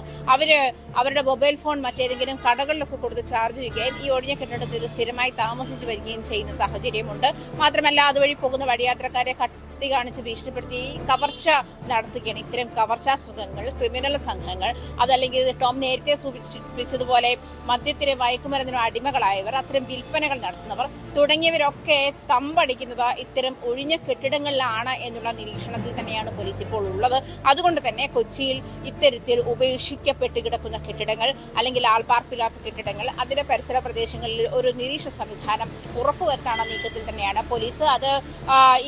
അവരുടെ മൊബൈൽ ഫോൺ മറ്റേതെങ്കിലും കടകളിലൊക്കെ കൊടുത്ത് ചാർജ് ചെയ്യുകയും ഈ ഒഴിഞ്ഞ കെട്ടിടത്തിൽ സ്ഥിരമായി താമസിച്ചു വരികയും ചെയ്യുന്ന സാഹചര്യമുണ്ട്. മാത്രമല്ല, അതുവഴി പോകുന്ന വഴിയാത്രക്കാരെ കത്തി കാണിച്ച് ഭീഷണിപ്പെടുത്തി കവർച്ച നടത്തുകയാണ്. ഇത്തരം കവർച്ചാ സംഘങ്ങൾ, ക്രിമിനൽ സംഘങ്ങൾ, അതല്ലെങ്കിൽ ടോം നേരത്തെ സൂചിപ്പിച്ചതുപോലെ മദ്യത്തിന് മയക്കുമരുന്നിനും അടിമകളായവർ, അത്തരം വിൽപ്പനകൾ നടത്തുന്നവർ തുടങ്ങിയവരൊക്കെ തമ്പടിക്കുന്നത് ഇത്തരം ഒഴിഞ്ഞ കെട്ടിടങ്ങളിലാണ് എന്നുള്ള നിരീക്ഷണത്തിൽ തന്നെയാണ് പോലീസ് ഇപ്പോൾ ഉള്ളത്. അതുകൊണ്ട് തന്നെ കൊച്ചിയിൽ ഇത്തരത്തിൽ ഉപേക്ഷിക്കപ്പെട്ട് കിടക്കുന്ന കെട്ടിടങ്ങൾ അല്ലെങ്കിൽ ആൾപ്പാർപ്പില്ലാത്ത കെട്ടിടങ്ങൾ, അതിന്റെ പരിസര പ്രദേശങ്ങളിൽ ഒരു നിരീക്ഷണ സംവിധാനം ഉറപ്പുവരുത്താനുള്ള നീക്കത്തിൽ തന്നെയാണ് പോലീസ്. അത്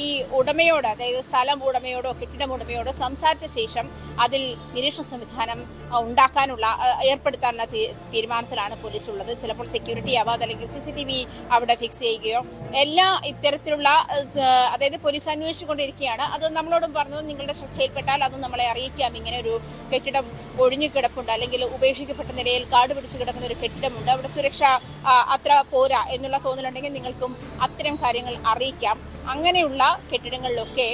ഈ ഉടമയോട് ഉടമയോട്, അതായത് സ്ഥലം ഉടമയോടോ കെട്ടിടം ഉടമയോടോ സംസാരിച്ച ശേഷം അതിൽ നിരീക്ഷണ സംവിധാനം ഉണ്ടാക്കാനുള്ള ഏർപ്പെടുത്താനുള്ള തീരുമാനത്തിലാണ് പോലീസ് ഉള്ളത്. ചിലപ്പോൾ സെക്യൂരിറ്റി ആവാം, അല്ലെങ്കിൽ CCTV അവിടെ ഫിക്സ് ചെയ്യുകയോ എല്ലാ ഇത്തരത്തിലുള്ള, അതായത് പോലീസ് അന്വേഷിച്ചുകൊണ്ടിരിക്കുകയാണ്. അത് നമ്മളോടും പറഞ്ഞത് നിങ്ങളുടെ ശ്രദ്ധയിൽപ്പെട്ടാൽ അത് നമ്മളെ അറിയിക്കാം. ഇങ്ങനെ ഒരു കെട്ടിടം ഒഴിഞ്ഞു കിടപ്പുണ്ട്, അല്ലെങ്കിൽ ഉപേക്ഷിക്കപ്പെട്ട നിലയിൽ കാട് പിടിച്ച് കിടക്കുന്ന ഒരു കെട്ടിടമുണ്ട്, അവിടെ സുരക്ഷ അത്ര പോരാ എന്നുള്ള തോന്നലുണ്ടെങ്കിൽ നിങ്ങൾക്കും അത്തരം കാര്യങ്ങൾ അറിയിക്കാം. അങ്ങനെയുള്ള കെട്ടിടങ്ങളിലൊക്കെ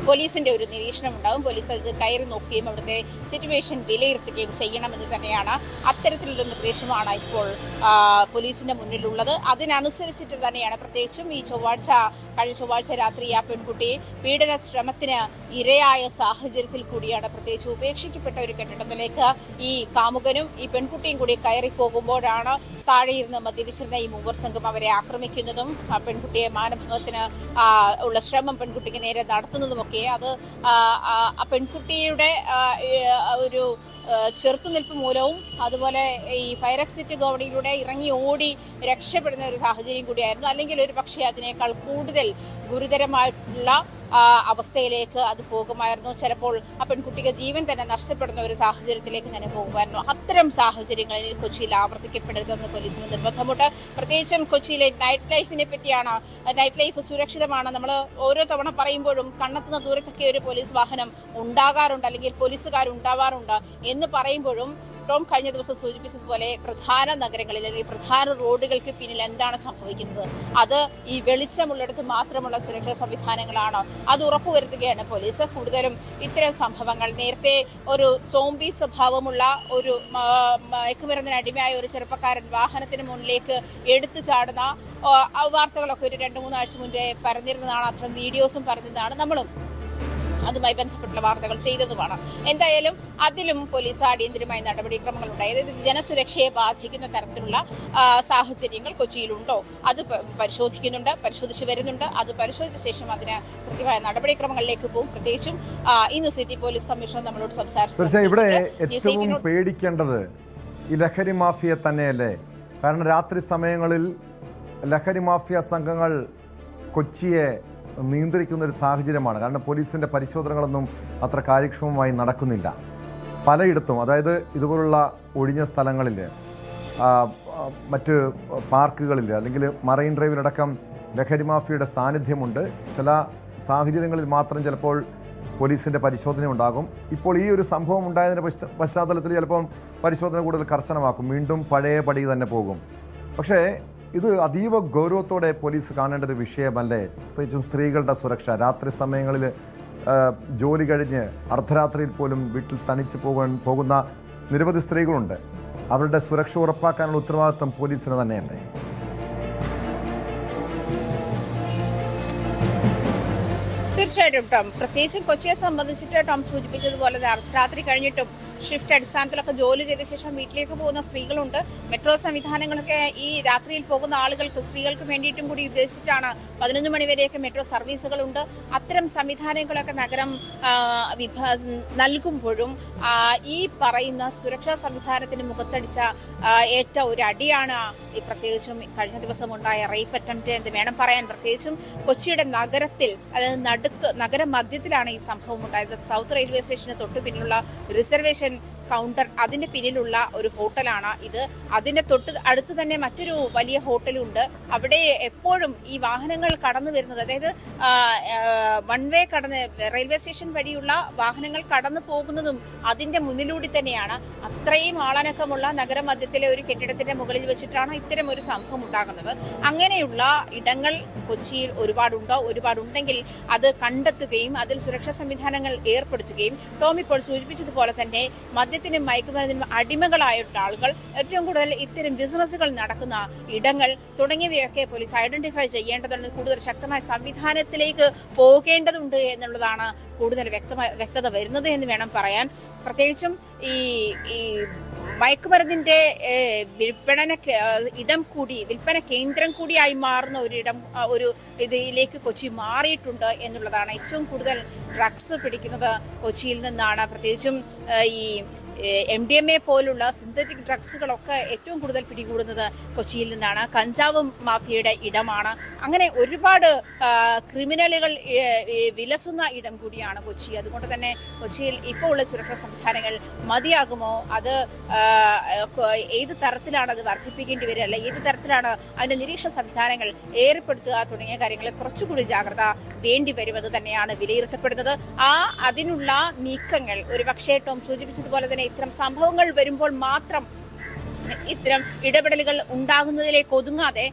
പോലീസിന്റെ ഒരു നിരീക്ഷണം ഉണ്ടാകും. പോലീസ് അത് കയറി നോക്കുകയും അവിടുത്തെ സിറ്റുവേഷൻ വിലയിരുത്തുകയും ചെയ്യണമെന്ന് തന്നെയാണ്, അത്തരത്തിലുള്ള നിർദ്ദേശമാണ് ഇപ്പോൾ പോലീസിന്റെ മുന്നിലുള്ളത്. അതിനനുസരിച്ചിട്ട് തന്നെയാണ് പ്രത്യേകിച്ചും ഈ കഴിഞ്ഞ ചൊവ്വാഴ്ച രാത്രി ആ പെൺകുട്ടി പീഡന ശ്രമത്തിന് ഇരയായ സാഹചര്യത്തിൽ കൂടിയാണ്, പ്രത്യേകിച്ച് ഉപേക്ഷിക്കപ്പെട്ട ഒരു കെട്ടിടത്തിലേക്ക് ഈ കാമുകനും ഈ പെൺകുട്ടിയും കൂടി കയറി പോകുമ്പോഴാണ് താഴെയിരുന്ന് മദ്യപിച്ചിരുന്ന ഈ മൂവർ സംഘം അവരെ ആക്രമിക്കുന്നതും പെൺകുട്ടിയെ മാനഭംഗത്തിന് ഉള്ള ശ്രമം പെൺകുട്ടിക്ക് നേരെ നടത്തുന്നതുമൊക്കെ. അത് ആ പെൺകുട്ടിയുടെ ഒരു ചെറുത്തുനിൽപ്പ് മൂലവും അതുപോലെ ഈ ഫയർ എക്സിറ്റ് ഗോവണിയിലൂടെ ഇറങ്ങി ഓടി രക്ഷപ്പെടുന്ന ഒരു സാഹചര്യം കൂടിയായിരുന്നു. അല്ലെങ്കിൽ ഒരു പക്ഷേ അതിനേക്കാൾ കൂടുതൽ ഗുരുതരമായിട്ടുള്ള അവസ്ഥയിലേക്ക് അത് പോകുമായിരുന്നു. ചിലപ്പോൾ ആ പെൺകുട്ടിക്ക് ജീവൻ തന്നെ നഷ്ടപ്പെടുന്ന ഒരു സാഹചര്യത്തിലേക്ക് തന്നെ പോകുമായിരുന്നു. അത്തരം സാഹചര്യങ്ങളിൽ കൊച്ചിയിൽ ആവർത്തിക്കപ്പെടരുതെന്ന് പോലീസിന് നിർബന്ധമുണ്ട്. പ്രത്യേകിച്ചും കൊച്ചിയിലെ നൈറ്റ് ലൈഫിനെ പറ്റിയാണ്. നൈറ്റ് ലൈഫ് സുരക്ഷിതമാണ്. നമ്മൾ ഓരോ തവണ പറയുമ്പോഴും കണ്ണെത്തുന്ന ദൂരത്തൊക്കെ ഒരു പോലീസ് വാഹനം ഉണ്ടാകാറുണ്ട്, അല്ലെങ്കിൽ പോലീസുകാരുണ്ടാവാറുണ്ട് എന്ന് പറയുമ്പോഴും ടോം കഴിഞ്ഞ ദിവസം സൂചിപ്പിച്ചതുപോലെ പ്രധാന നഗരങ്ങളിൽ അല്ലെങ്കിൽ പ്രധാന റോഡുകൾക്ക് പിന്നിൽ എന്താണ് സംഭവിക്കുന്നത്, അത് ഈ വെളിച്ചമുള്ളിടത്ത് മാത്രമുള്ള സുരക്ഷാ സംവിധാനങ്ങളാണ്. അത് ഉറപ്പുവരുത്തുകയാണ് പോലീസ്. കൂടുതലും ഇത്തരം സംഭവങ്ങൾ, നേരത്തെ ഒരു സോംബി സ്വഭാവമുള്ള ഒരു മയക്കുമരുന്നിന് അടിമയായ ഒരു ചെറുപ്പക്കാരൻ വാഹനത്തിന് മുന്നിലേക്ക് എടുത്തു ചാടുന്ന വാർത്തകളൊക്കെ ഒരു 2-3 ആഴ്ച മുൻപേ പറഞ്ഞിരുന്നതാണ്. അത്തരം വീഡിയോസും പറഞ്ഞതാണ്, നമ്മളും അതുമായി ബന്ധപ്പെട്ടുള്ള വാർത്തകൾ ചെയ്തതുമാണ്. എന്തായാലും അതിലും പോലീസ് അടിയന്തരമായ നടപടിക്രമങ്ങൾ ഉണ്ടായി. അതായത് ജനസുരക്ഷയെ ബാധിക്കുന്ന തരത്തിലുള്ള സാഹചര്യങ്ങൾ കൊച്ചിയിലുണ്ടോ അത് പരിശോധിച്ചു വരുന്നുണ്ട്. അത് പരിശോധിച്ച ശേഷം അതിന് കൃത്യമായ നടപടിക്രമങ്ങളിലേക്ക് പോകും. പ്രത്യേകിച്ചും ഇന്ന് സിറ്റി പോലീസ് കമ്മീഷണർ നമ്മളോട് സംസാരിച്ചു. ഇവിടെ ഏറ്റവും പേടിക്കേണ്ടത് ഈ ലഹരി മാഫിയ തന്നെയല്ലേ? കാരണം രാത്രി സമയങ്ങളിൽ ലഹരി മാഫിയ സംഘങ്ങൾ കൊച്ചിയെ നിയന്ത്രിക്കുന്ന ഒരു സാഹചര്യമാണ്. കാരണം പോലീസിന്റെ പരിശോധനകളൊന്നും അത്ര കാര്യക്ഷമമായി നടക്കുന്നില്ല പലയിടത്തും. അതായത് ഇതുപോലുള്ള ഒഴിഞ്ഞ സ്ഥലങ്ങളിൽ, മറ്റ് പാർക്കുകളിൽ, അല്ലെങ്കിൽ മറൈൻ ഡ്രൈവിലടക്കം ലഹരി മാഫിയയുടെ സാന്നിധ്യമുണ്ട്. ചില സാഹചര്യങ്ങളിൽ മാത്രം ചിലപ്പോൾ പോലീസിന്റെ പരിശോധന ഉണ്ടാകും. ഇപ്പോൾ ഈ ഒരു സംഭവം ഉണ്ടായതിന്റെ പശ്ചാത്തലത്തിൽ ചിലപ്പോൾ പരിശോധന കൂടുതൽ കർശനമാക്കും, വീണ്ടും പഴയ പടി തന്നെ പോകും. പക്ഷേ ഇത് അതീവ ഗൗരവത്തോടെ പോലീസ് കാണേണ്ട ഒരു വിഷയമല്ലേ? പ്രത്യേകിച്ചും സ്ത്രീകളുടെ സുരക്ഷ. രാത്രി സമയങ്ങളിൽ ജോലി കഴിഞ്ഞ് അർദ്ധരാത്രിയിൽ പോലും വീട്ടിൽ തനിച്ച് പോകുന്ന നിരവധി സ്ത്രീകളുണ്ട്. അവരുടെ സുരക്ഷ ഉറപ്പാക്കാനുള്ള ഉത്തരവാദിത്വം പോലീസിന് തന്നെയല്ലേ? തീർച്ചയായിട്ടും ടോം, പ്രത്യേകിച്ചും കൊച്ചിയെ സംബന്ധിച്ചിട്ട് ടോം സൂചിപ്പിച്ചതുപോലെ അർദ്ധരാത്രി കഴിഞ്ഞിട്ടും ഷിഫ്റ്റ് അടിസ്ഥാനത്തിലൊക്കെ ജോലി ചെയ്ത ശേഷം വീട്ടിലേക്ക് പോകുന്ന സ്ത്രീകളുണ്ട്. മെട്രോ സംവിധാനങ്ങളൊക്കെ ഈ രാത്രിയിൽ പോകുന്ന ആളുകൾക്ക്, സ്ത്രീകൾക്ക് വേണ്ടിയിട്ടും കൂടി ഉദ്ദേശിച്ചിട്ടാണ് 11 മണി വരെയൊക്കെ മെട്രോ സർവീസുകളുണ്ട്. അത്തരം സംവിധാനങ്ങളൊക്കെ നഗരം നൽകുമ്പോഴും ഈ പറയുന്ന സുരക്ഷാ സംവിധാനത്തിന് മുഖത്തടിച്ച ഏറ്റ ഒരു അടിയാണ് ഈ പ്രത്യേകിച്ചും കഴിഞ്ഞ ദിവസം ഉണ്ടായ റേപ്പ് അറ്റംപ്റ്റ് എന്ന് വേണം പറയാൻ. പ്രത്യേകിച്ചും കൊച്ചിയുടെ നഗരത്തിൽ, അതായത് നഗര മധ്യത്തിലാണ് ഈ സംഭവം ഉണ്ടായത്. സൗത്ത് റെയിൽവേ സ്റ്റേഷന് തൊട്ട് പിന്നിലുള്ള റിസർവേഷൻ കൗണ്ടർ, അതിന്റെ പിന്നിലുള്ള ഒരു ഹോട്ടലാണ് ഇത്. അതിന്റെ തൊട്ട് അടുത്ത് തന്നെ മറ്റൊരു വലിയ ഹോട്ടലുണ്ട്. അവിടെ എപ്പോഴും ഈ വാഹനങ്ങൾ കടന്നു വരുന്നത്, അതായത് വൺ വേ കടന്ന് റെയിൽവേ സ്റ്റേഷൻ വഴിയുള്ള വാഹനങ്ങൾ കടന്നു പോകുന്നതും അതിന്റെ മുന്നിലൂടെ തന്നെയാണ്. അത്രയും ആളനക്കമുള്ള നഗരമധ്യത്തിലെ ഒരു കെട്ടിടത്തിന്റെ മുകളിൽ വെച്ചിട്ടാണ് ഇത്തരം ഒരു സംഭവം ഉണ്ടാകുന്നത്. അങ്ങനെയുള്ള ഇടങ്ങൾ കൊച്ചിയിൽ ഒരുപാടുണ്ടെങ്കിൽ അത് കണ്ടെത്തുകയും അതിൽ സുരക്ഷാ സംവിധാനങ്ങൾ ഏർപ്പെടുത്തുകയും, ടോം ഇപ്പോൾ സൂചിപ്പിച്ചതുപോലെ തന്നെ മദ്യത്തിനും മയക്കുമരുന്നിനും അടിമകളായിട്ടുള്ള ആളുകൾ, ഏറ്റവും കൂടുതൽ ഇത്തരം ബിസിനസ്സുകൾ നടക്കുന്ന ഇടങ്ങൾ തുടങ്ങിയവയൊക്കെ പോലീസ് ഐഡന്റിഫൈ ചെയ്യേണ്ടതുണ്ട്. കൂടുതൽ ശക്തമായ സംവിധാനത്തിലേക്ക് പോകേണ്ടതുണ്ട് എന്നുള്ളതാണ് കൂടുതൽ വ്യക്തത വരുന്നത് എന്ന് വേണം പറയാൻ. പ്രത്യേകിച്ചും ഈ മയക്കുമരുന്നിന്റെ വിൽപ്പന കേന്ദ്രം കൂടിയായി മാറുന്ന ഒരു ഇതിലേക്ക് കൊച്ചി മാറിയിട്ടുണ്ട് എന്നുള്ളതാണ്. ഏറ്റവും കൂടുതൽ ഡ്രഗ്സ് പിടിക്കുന്നത് കൊച്ചിയിൽ നിന്നാണ്. പ്രത്യേകിച്ചും ഈ MDMA പോലുള്ള സിന്തറ്റിക് ഡ്രഗ്സുകളൊക്കെ ഏറ്റവും കൂടുതൽ പിടികൂടുന്നത് കൊച്ചിയിൽ നിന്നാണ്. കഞ്ചാവ് മാഫിയയുടെ ഇടമാണ്. അങ്ങനെ ഒരുപാട് ക്രിമിനലുകൾ വിലസുന്ന ഇടം കൂടിയാണ് കൊച്ചി. അതുകൊണ്ട് തന്നെ കൊച്ചിയിൽ ഇപ്പോൾ ഉള്ള സുരക്ഷാ സംവിധാനങ്ങൾ മതിയാകുമോ, അത് ഏത് തരത്തിലാണ് അത് വർദ്ധിപ്പിക്കേണ്ടി വരിക, അല്ല ഏത് തരത്തിലാണ് അതിന്റെ നിരീക്ഷണ സംവിധാനങ്ങൾ ഏർപ്പെടുത്തുക തുടങ്ങിയ കാര്യങ്ങളിൽ കുറച്ചുകൂടി ജാഗ്രത വേണ്ടി വരുമെന്ന് തന്നെയാണ് വിലയിരുത്തപ്പെടുന്നത്. അതിനുള്ള നീക്കങ്ങൾ ഒരുപക്ഷേ ടോം സൂചിപ്പിച്ചതുപോലെ തന്നെ ഇത്തരം സംഭവങ്ങൾ വരുമ്പോൾ മാത്രം ഇത്തരം ഇടപെടലുകൾ ഉണ്ടാകുന്നതിലേക്ക് ഒതുങ്ങാതെ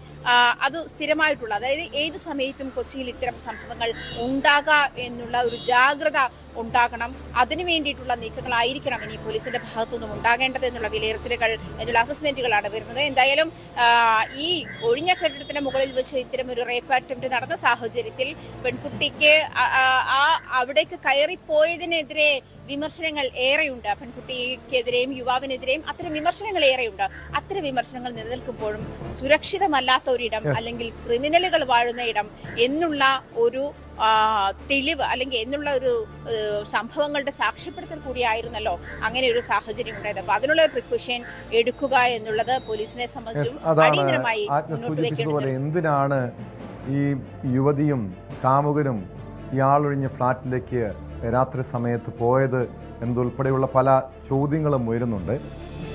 അത് സ്ഥിരമായിട്ടുള്ള, അതായത് ഏത് സമയത്തും കൊച്ചിയിൽ ഇത്തരം സംഭവങ്ങൾ ഉണ്ടാകാം എന്നുള്ള ഒരു ജാഗ്രത ഉണ്ടാകണം. അതിനു വേണ്ടിയിട്ടുള്ള നീക്കങ്ങളായിരിക്കണം ഇനി പോലീസിന്റെ ഭാഗത്തുനിന്നും ഉണ്ടാകേണ്ടത് എന്നുള്ള വിലയിരുത്തലുകൾ, എന്നുള്ള അസസ്മെന്റുകളാണ് വരുന്നത്. എന്തായാലും ഈ ഒഴിഞ്ഞ കെട്ടിടത്തിന്റെ മുകളിൽ വെച്ച് ഇത്തരം ഒരു റേപ്പ് അറ്റംപ്റ്റ് നടന്ന സാഹചര്യത്തിൽ പെൺകുട്ടിക്ക് അവിടേക്ക് കയറിപ്പോയതിനെതിരെ വിമർശനങ്ങൾ ഏറെയുണ്ട്. പെൺകുട്ടിക്കെതിരെയും യുവാവിനെതിരെയും അത്തരം വിമർശനങ്ങൾ ഏറെയുണ്ട്. അത്തരം വിമർശനങ്ങൾ നിലനിൽക്കുമ്പോഴും സുരക്ഷിതമല്ലാത്ത ഒരിടം, അല്ലെങ്കിൽ ക്രിമിനലുകൾ വാഴുന്ന ഇടം എന്നുള്ള ഒരു തെളിവ്, അല്ലെങ്കിൽ എന്നുള്ള ഒരു സംഭവങ്ങളുടെ സാക്ഷ്യപ്പെടുത്തൽ കൂടിയായിരുന്നല്ലോ അങ്ങനെ ഒരു സാഹചര്യം ഉണ്ടായത്. അപ്പൊ അതിനുള്ള പ്രിക്കോഷൻ എടുക്കുക എന്നുള്ളത് പോലീസിനെ സംബന്ധിച്ചും അടിയന്തരമായി മുന്നോട്ട് വെക്കേണ്ടത്. എന്തിനാണ് ഈ യുവതിയും കാമുകനും ഇയാളൊഴിഞ്ഞ ഫ്ളാറ്റിലേക്ക് രാത്രി സമയത്ത് പോയത് എന്നതുൾപ്പെടെയുള്ള പല ചോദ്യങ്ങളും ഉയരുന്നുണ്ട്.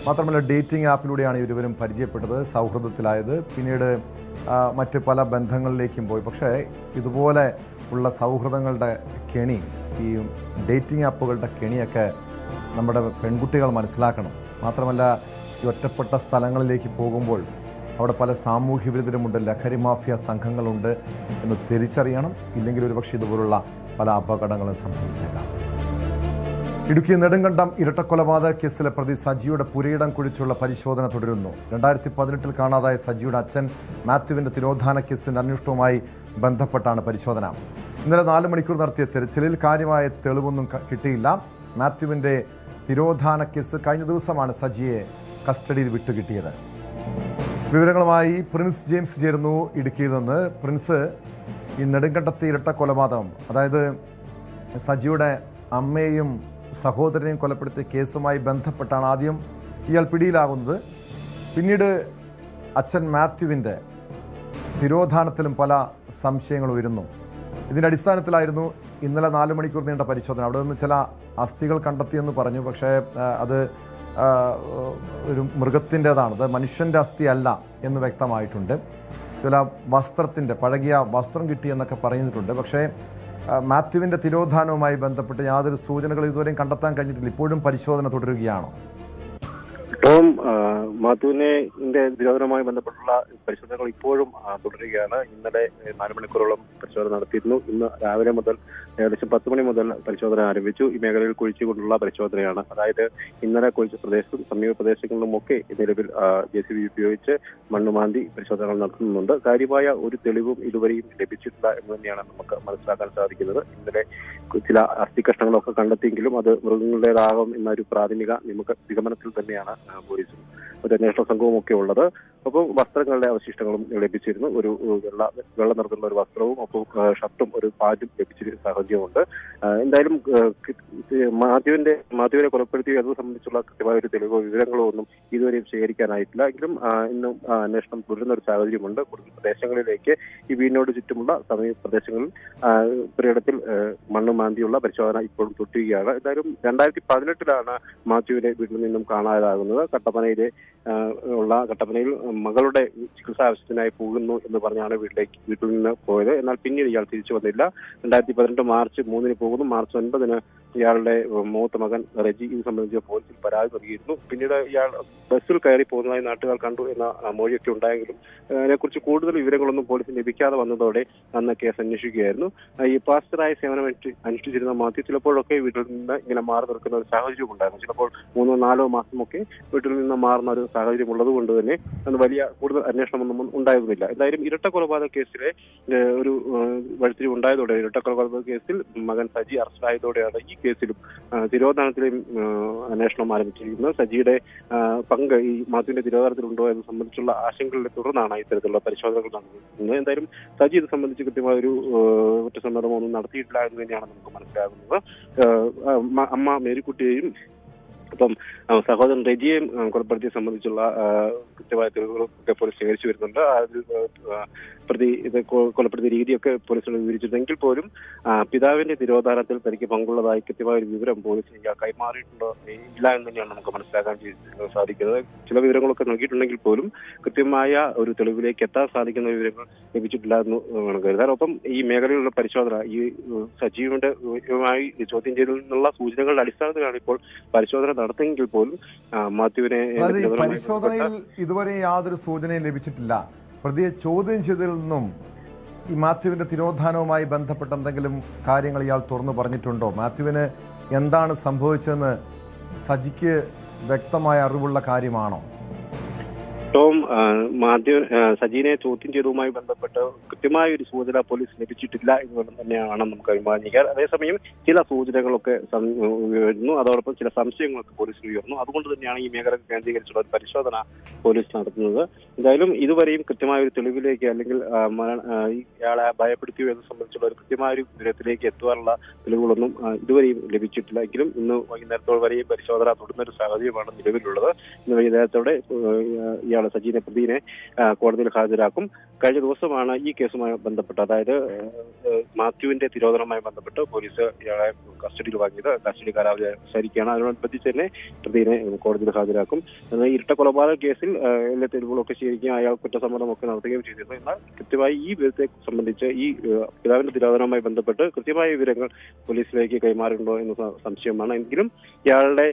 മാത്രമല്ല, ഡേറ്റിംഗ് ആപ്പിലൂടെയാണ് ഇരുവരും പരിചയപ്പെട്ടത്, സൗഹൃദത്തിലായത്, പിന്നീട് മറ്റ് പല ബന്ധങ്ങളിലേക്കും പോയി. പക്ഷേ ഇതുപോലെ ഉള്ള സൗഹൃദങ്ങളുടെ കെണി, ഈ ഡേറ്റിംഗ് ആപ്പുകളുടെ കെണിയൊക്കെ നമ്മുടെ പെൺകുട്ടികൾ മനസ്സിലാക്കണം. മാത്രമല്ല, ഈ ഒറ്റപ്പെട്ട സ്ഥലങ്ങളിലേക്ക് പോകുമ്പോൾ അവിടെ പല സാമൂഹ്യ വിരുദ്ധരുമുണ്ട്, ലഹരി മാഫിയ സംഘങ്ങളുണ്ട് എന്ന് തിരിച്ചറിയണം. ഇല്ലെങ്കിൽ ഒരുപക്ഷെ ഇതുപോലുള്ള പല അപകടങ്ങളും സംഭവിച്ചേക്കാം. ഇടുക്കി നെടുങ്കണ്ടം ഇരട്ടക്കൊലപാതക കേസിലെ പ്രതി സജിയുടെ പുരയിടം കുഴിച്ചുള്ള പരിശോധന തുടരുന്നു. 2018 കാണാതായ സജിയുടെ അച്ഛൻ മാത്യുവിന്റെ തിരോധാന കേസിന്റെ അന്വേഷണവുമായി ബന്ധപ്പെട്ടാണ് പരിശോധന. ഇന്നലെ 4 മണിക്കൂർ നടത്തിയ തെരച്ചിലിൽ കാര്യമായ തെളിവൊന്നും കിട്ടിയില്ല. മാത്യുവിന്റെ തിരോധാന കേസ് കഴിഞ്ഞ ദിവസമാണ് സജിയെ കസ്റ്റഡിയിൽ വിട്ടുകിട്ടിയത്. വിവരങ്ങളുമായി പ്രിൻസ് ജെയിംസ് ചേരുന്നു ഇടുക്കിയിൽ നിന്ന്. പ്രിൻസ്, ഈ നെടുങ്കണ്ടത്തെ ഇരട്ടക്കൊലപാതകം, അതായത് സജിയുടെ അമ്മയെയും സഹോദരനെയും കൊലപ്പെടുത്തിയ കേസുമായി ബന്ധപ്പെട്ടാണ് ആദ്യം ഇയാൾ പിടിയിലാകുന്നത്. പിന്നീട് അച്ഛൻ മാത്യുവിൻ്റെ തിരോധാനത്തിലും പല സംശയങ്ങൾ ഉയരുന്നു. ഇതിൻ്റെ അടിസ്ഥാനത്തിലായിരുന്നു ഇന്നലെ 4 മണിക്കൂർ നീണ്ട പരിശോധന. അവിടെ നിന്ന് ചില അസ്ഥികൾ കണ്ടെത്തിയെന്ന് പറഞ്ഞു. പക്ഷേ അത് ഒരു മൃഗത്തിൻ്റെതാണ്, അത് മനുഷ്യൻ്റെ അസ്ഥി അല്ല എന്ന് വ്യക്തമായിട്ടുണ്ട്. ചില വസ്ത്രത്തിൻ്റെ പഴകിയ വസ്ത്രം കിട്ടിയെന്നൊക്കെ പറഞ്ഞിട്ടുണ്ട്. പക്ഷേ മാത്യുവിൻ്റെ തിരോധാനവുമായി ബന്ധപ്പെട്ട് യാതൊരു സൂചനകൾ ഇതുവരെയും കണ്ടെത്താൻ കഴിഞ്ഞിട്ടില്ല. ഇപ്പോഴും പരിശോധന തുടരുകയാണോ? ടോം, മാത്യുവിന്റെ തിരോധാനവുമായി ബന്ധപ്പെട്ടുള്ള പരിശോധനകൾ ഇപ്പോഴും തുടരുകയാണ്. ഇന്നലെ 4 മണിക്കൂറോളം പരിശോധന നടത്തിയിരുന്നു. ഇന്ന് രാവിലെ മുതൽ ഏകദേശം 10 മണി മുതൽ പരിശോധന ആരംഭിച്ചു. ഈ മേഖലയിൽ കുഴിച്ചുകൊണ്ടുള്ള പരിശോധനയാണ്. അതായത് ഇന്നലെ കുഴിച്ച പ്രദേശത്തും സമീപ പ്രദേശങ്ങളിലുമൊക്കെ നിലവിൽ JCB ഉപയോഗിച്ച് മണ്ണുമാന്തി പരിശോധനകൾ നടത്തുന്നുണ്ട്. കാര്യമായ ഒരു തെളിവും ഇതുവരെയും ലഭിച്ചിട്ടില്ല എന്ന് തന്നെയാണ് നമുക്ക് മനസ്സിലാക്കാൻ സാധിക്കുന്നത്. ഇന്നലെ ചില അസ്ഥികഷ്ണങ്ങളൊക്കെ കണ്ടെത്തിയെങ്കിലും അത് മൃഗങ്ങളുടേതാകും എന്നൊരു പ്രാഥമിക നിഗമനത്തിൽ തന്നെയാണ് പോലീസും ഒരു അന്വേഷണ സംഘവും ഒക്കെ ഉള്ളത്. ഒപ്പം വസ്ത്രങ്ങളുടെ അവശിഷ്ടങ്ങളും ലഭിച്ചിരുന്നു. ഒരു വെള്ള നിറത്തിലുള്ള ഒരു വസ്ത്രവും ഒപ്പം ഷർട്ടും ഒരു പാന്റും ലഭിച്ചിരുന്ന സാഹചര്യമുണ്ട്. എന്തായാലും മാത്യുവിനെ കൊലപ്പെടുത്തി അത് സംബന്ധിച്ചുള്ള കൃത്യമായ ഒരു തെളിവോ വിവരങ്ങളോ ഒന്നും ഇതുവരെയും ശേഖരിക്കാനായിട്ടില്ല. എങ്കിലും ഇന്നും അന്വേഷണം തുടരുന്ന ഒരു സാഹചര്യമുണ്ട്. കൂടുതൽ പ്രദേശങ്ങളിലേക്ക് ഈ വീടിനോട് ചുറ്റുമുള്ള സമീപ പ്രദേശങ്ങളിൽ പുരയിടത്തിൽ മണ്ണ് മാന്തിയുള്ള പരിശോധന ഇപ്പോഴും തുടരുകയാണ്. എന്തായാലും 2018 മാത്യുവിനെ വീട്ടിൽ നിന്നും കാണാതാകുന്നത്. കട്ടപ്പനയിൽ മകളുടെ ചികിത്സാ ആവശ്യത്തിനായി പോകുന്നു എന്ന് പറഞ്ഞാണ് വീട്ടിൽ നിന്ന് പോയത്. എന്നാൽ പിന്നീട് ഇയാൾ തിരിച്ചു വന്നില്ല. 2018 മാർച്ച് 3 പോകുന്നു. മാർച്ച് 9 ഇയാളുടെ മൂത്ത മകൻ റെജി ഇത് സംബന്ധിച്ച് പോലീസിൽ പരാതി നൽകിയിരുന്നു. പിന്നീട് ഇയാൾ ബസ്സിൽ കയറി പോകുന്നതായി നാട്ടുകാർ കണ്ടു എന്ന മൊഴിയൊക്കെ ഉണ്ടായെങ്കിലും അതിനെക്കുറിച്ച് കൂടുതൽ വിവരങ്ങളൊന്നും പോലീസിന് ലഭിക്കാതെ വന്നതോടെ അന്ന് കേസ് അന്വേഷിക്കുകയായിരുന്നു. ഈ പാസ്റ്ററായ സേവനം അനുഷ്ഠിച്ചിരുന്ന മാത്യു ചിലപ്പോഴൊക്കെ വീട്ടിൽ നിന്ന് ഇങ്ങനെ മാറി നിൽക്കുന്ന ഒരു സാഹചര്യം ഉണ്ടായിരുന്നു. ചിലപ്പോൾ 3-4 മാസമൊക്കെ വീട്ടിൽ നിന്ന് മാറുന്ന ഒരു സാഹചര്യം ഉള്ളത് കൊണ്ട് തന്നെ വലിയ കൂടുതൽ അന്വേഷണമൊന്നും ഉണ്ടായിരുന്നില്ല. എന്തായാലും ഇരട്ട കൊലപാതക കേസിലെ ഒരു വഴിത്തിരിവ് ഉണ്ടായതോടെ, ഇരട്ട കൊലപാതക കേസിൽ മകൻ സജി അറസ്റ്റിലായതോടെയാണ് ഈ കേസിലും തിരോധാനത്തിലെയും അന്വേഷണം ആരംഭിച്ചിരിക്കുന്നത്. സജിയുടെ പങ്ക് ഈ മാത്യുവിന്റെ തിരോധാനത്തിലുണ്ടോ എന്ന് സംബന്ധിച്ചുള്ള ആശങ്കകളെ തുടർന്നാണ് ഇത്തരത്തിലുള്ള പരിശോധനകൾ നടത്തുന്നത്. എന്തായാലും സജി ഇത് സംബന്ധിച്ച് കൃത്യമായ ഒരു കുറ്റസമ്മതമൊന്നും നടത്തിയിട്ടില്ല എന്ന് തന്നെയാണ് നമുക്ക് മനസ്സിലാകുന്നത്. അമ്മ മേരിക്കുട്ടിയെയും അപ്പം സഹോദരൻ റെജിയെയും കൊലപ്പെടുത്തിയെ സംബന്ധിച്ചുള്ള കൃത്യമായ തെളിവുകളൊക്കെ പോലീസ് ശേഖരിച്ചു വരുന്നുണ്ട്. അതിൽ പ്രതി ഇത് കൊലപ്പെടുത്തിയ രീതിയൊക്കെ പോലീസിനോട് വിവരിച്ചിരുന്നെങ്കിൽ പോലും പിതാവിന്റെ തിരോധാനത്തിൽ തനിക്ക് പങ്കുള്ളതായി കൃത്യമായ ഒരു വിവരം പോലീസിന് കൈമാറിയിട്ടുണ്ടോ ഇല്ല എന്ന് തന്നെയാണ് നമുക്ക് മനസ്സിലാക്കാൻ സാധിക്കുന്നത്. ചില വിവരങ്ങളൊക്കെ നൽകിയിട്ടുണ്ടെങ്കിൽ പോലും കൃത്യമായ ഒരു തെളിവിലേക്ക് എത്താൻ സാധിക്കുന്ന വിവരങ്ങൾ ലഭിച്ചിട്ടില്ല എന്ന് വേണം കരുതാൻ. ഒപ്പം ഈ മേഖലയിലുള്ള പരിശോധന ഈ സജീവമായി ചോദ്യം ചെയ്തതിനുള്ള സൂചനകളുടെ അടിസ്ഥാനത്തിലാണ് ഇപ്പോൾ പരിശോധന നടത്തുമെങ്കിൽ പോലും മാത്യുവിനെ പരിശോധനയിൽ ഇതുവരെ യാതൊരു സൂചനയും ലഭിച്ചിട്ടില്ല. പ്രതിയെ ചോദ്യം ചെയ്തതിൽ നിന്നും ഈ മാത്യുവിന്റെ തിരോധാനവുമായി ബന്ധപ്പെട്ട എന്തെങ്കിലും കാര്യങ്ങൾ ഇയാൾ തുറന്നു പറഞ്ഞിട്ടുണ്ടോ? മാത്യുവിന് എന്താണ് സംഭവിച്ചതെന്ന് സജിക്ക് വ്യക്തമായ അറിവുള്ള കാര്യമാണോ? ടോം, സജീനെ ചോദ്യം ചെയ്തതുമായി ബന്ധപ്പെട്ട് കൃത്യമായ ഒരു സൂചന പോലീസ് ലഭിച്ചിട്ടില്ല എന്നുള്ളത് തന്നെയാണ് നമുക്ക് അനുമാനിക്കാൻ. അതേസമയം ചില സൂചനകളൊക്കെ ഉയർന്നു, അതോടൊപ്പം ചില സംശയങ്ങളൊക്കെ പോലീസിൽ ഉയർന്നു. അതുകൊണ്ട് തന്നെയാണ് ഈ മേഖല കേന്ദ്രീകരിച്ചുള്ള ഒരു പരിശോധന പോലീസ് നടത്തുന്നത്. എന്തായാലും ഇതുവരെയും കൃത്യമായ ഒരു തെളിവിലേക്ക് അല്ലെങ്കിൽ ഇയാളെ ഭയപ്പെടുത്തിയോ എന്ന് സംബന്ധിച്ചുള്ള ഒരു കൃത്യമായ ഒരു വിവരത്തിലേക്ക് എത്തുവാനുള്ള തെളിവുകളൊന്നും ഇതുവരെയും ലഭിച്ചിട്ടില്ല. എങ്കിലും ഇന്ന് വൈകുന്നേരത്തോടെ വരെയും പരിശോധന തുടരുന്ന ഒരു സാഹചര്യമാണ് നിലവിലുള്ളത്. ഇന്ന് വൈകുന്നേരത്തോടെ സജീനെ പ്രതിനെ കോടതിയിൽ ഹാജരാക്കും. കഴിഞ്ഞ ദിവസമാണ് ഈ കേസുമായി ബന്ധപ്പെട്ട്, അതായത് മാത്യുവിന്റെ തിരോധനവുമായി ബന്ധപ്പെട്ട് പോലീസ് ഇയാളെ കസ്റ്റഡിയിൽ വാങ്ങിയത്. കസ്റ്റഡി കാലാവധി അവസാനിക്കുകയാണ്. അതിനോടനുബന്ധിച്ച് തന്നെ പ്രതിനെ കോടതിയിൽ ഹാജരാക്കും. ഇരട്ട കൊലപാതക കേസിൽ എല്ലാ തെളിവുകളൊക്കെ ശേഖരിക്കുകയും അയാൾ കുറ്റസമ്മതമൊക്കെ നടത്തുകയും ചെയ്തിരുന്നു. എന്നാൽ കൃത്യമായി ഈ വിവരത്തെ സംബന്ധിച്ച് ഈ പിതാവിന്റെ തിരോധനവുമായി ബന്ധപ്പെട്ട് കൃത്യമായ വിവരങ്ങൾ പോലീസിലേക്ക് കൈമാറുന്നുണ്ടോ എന്ന സംശയമാണ്. എങ്കിലും ഇയാളുടെ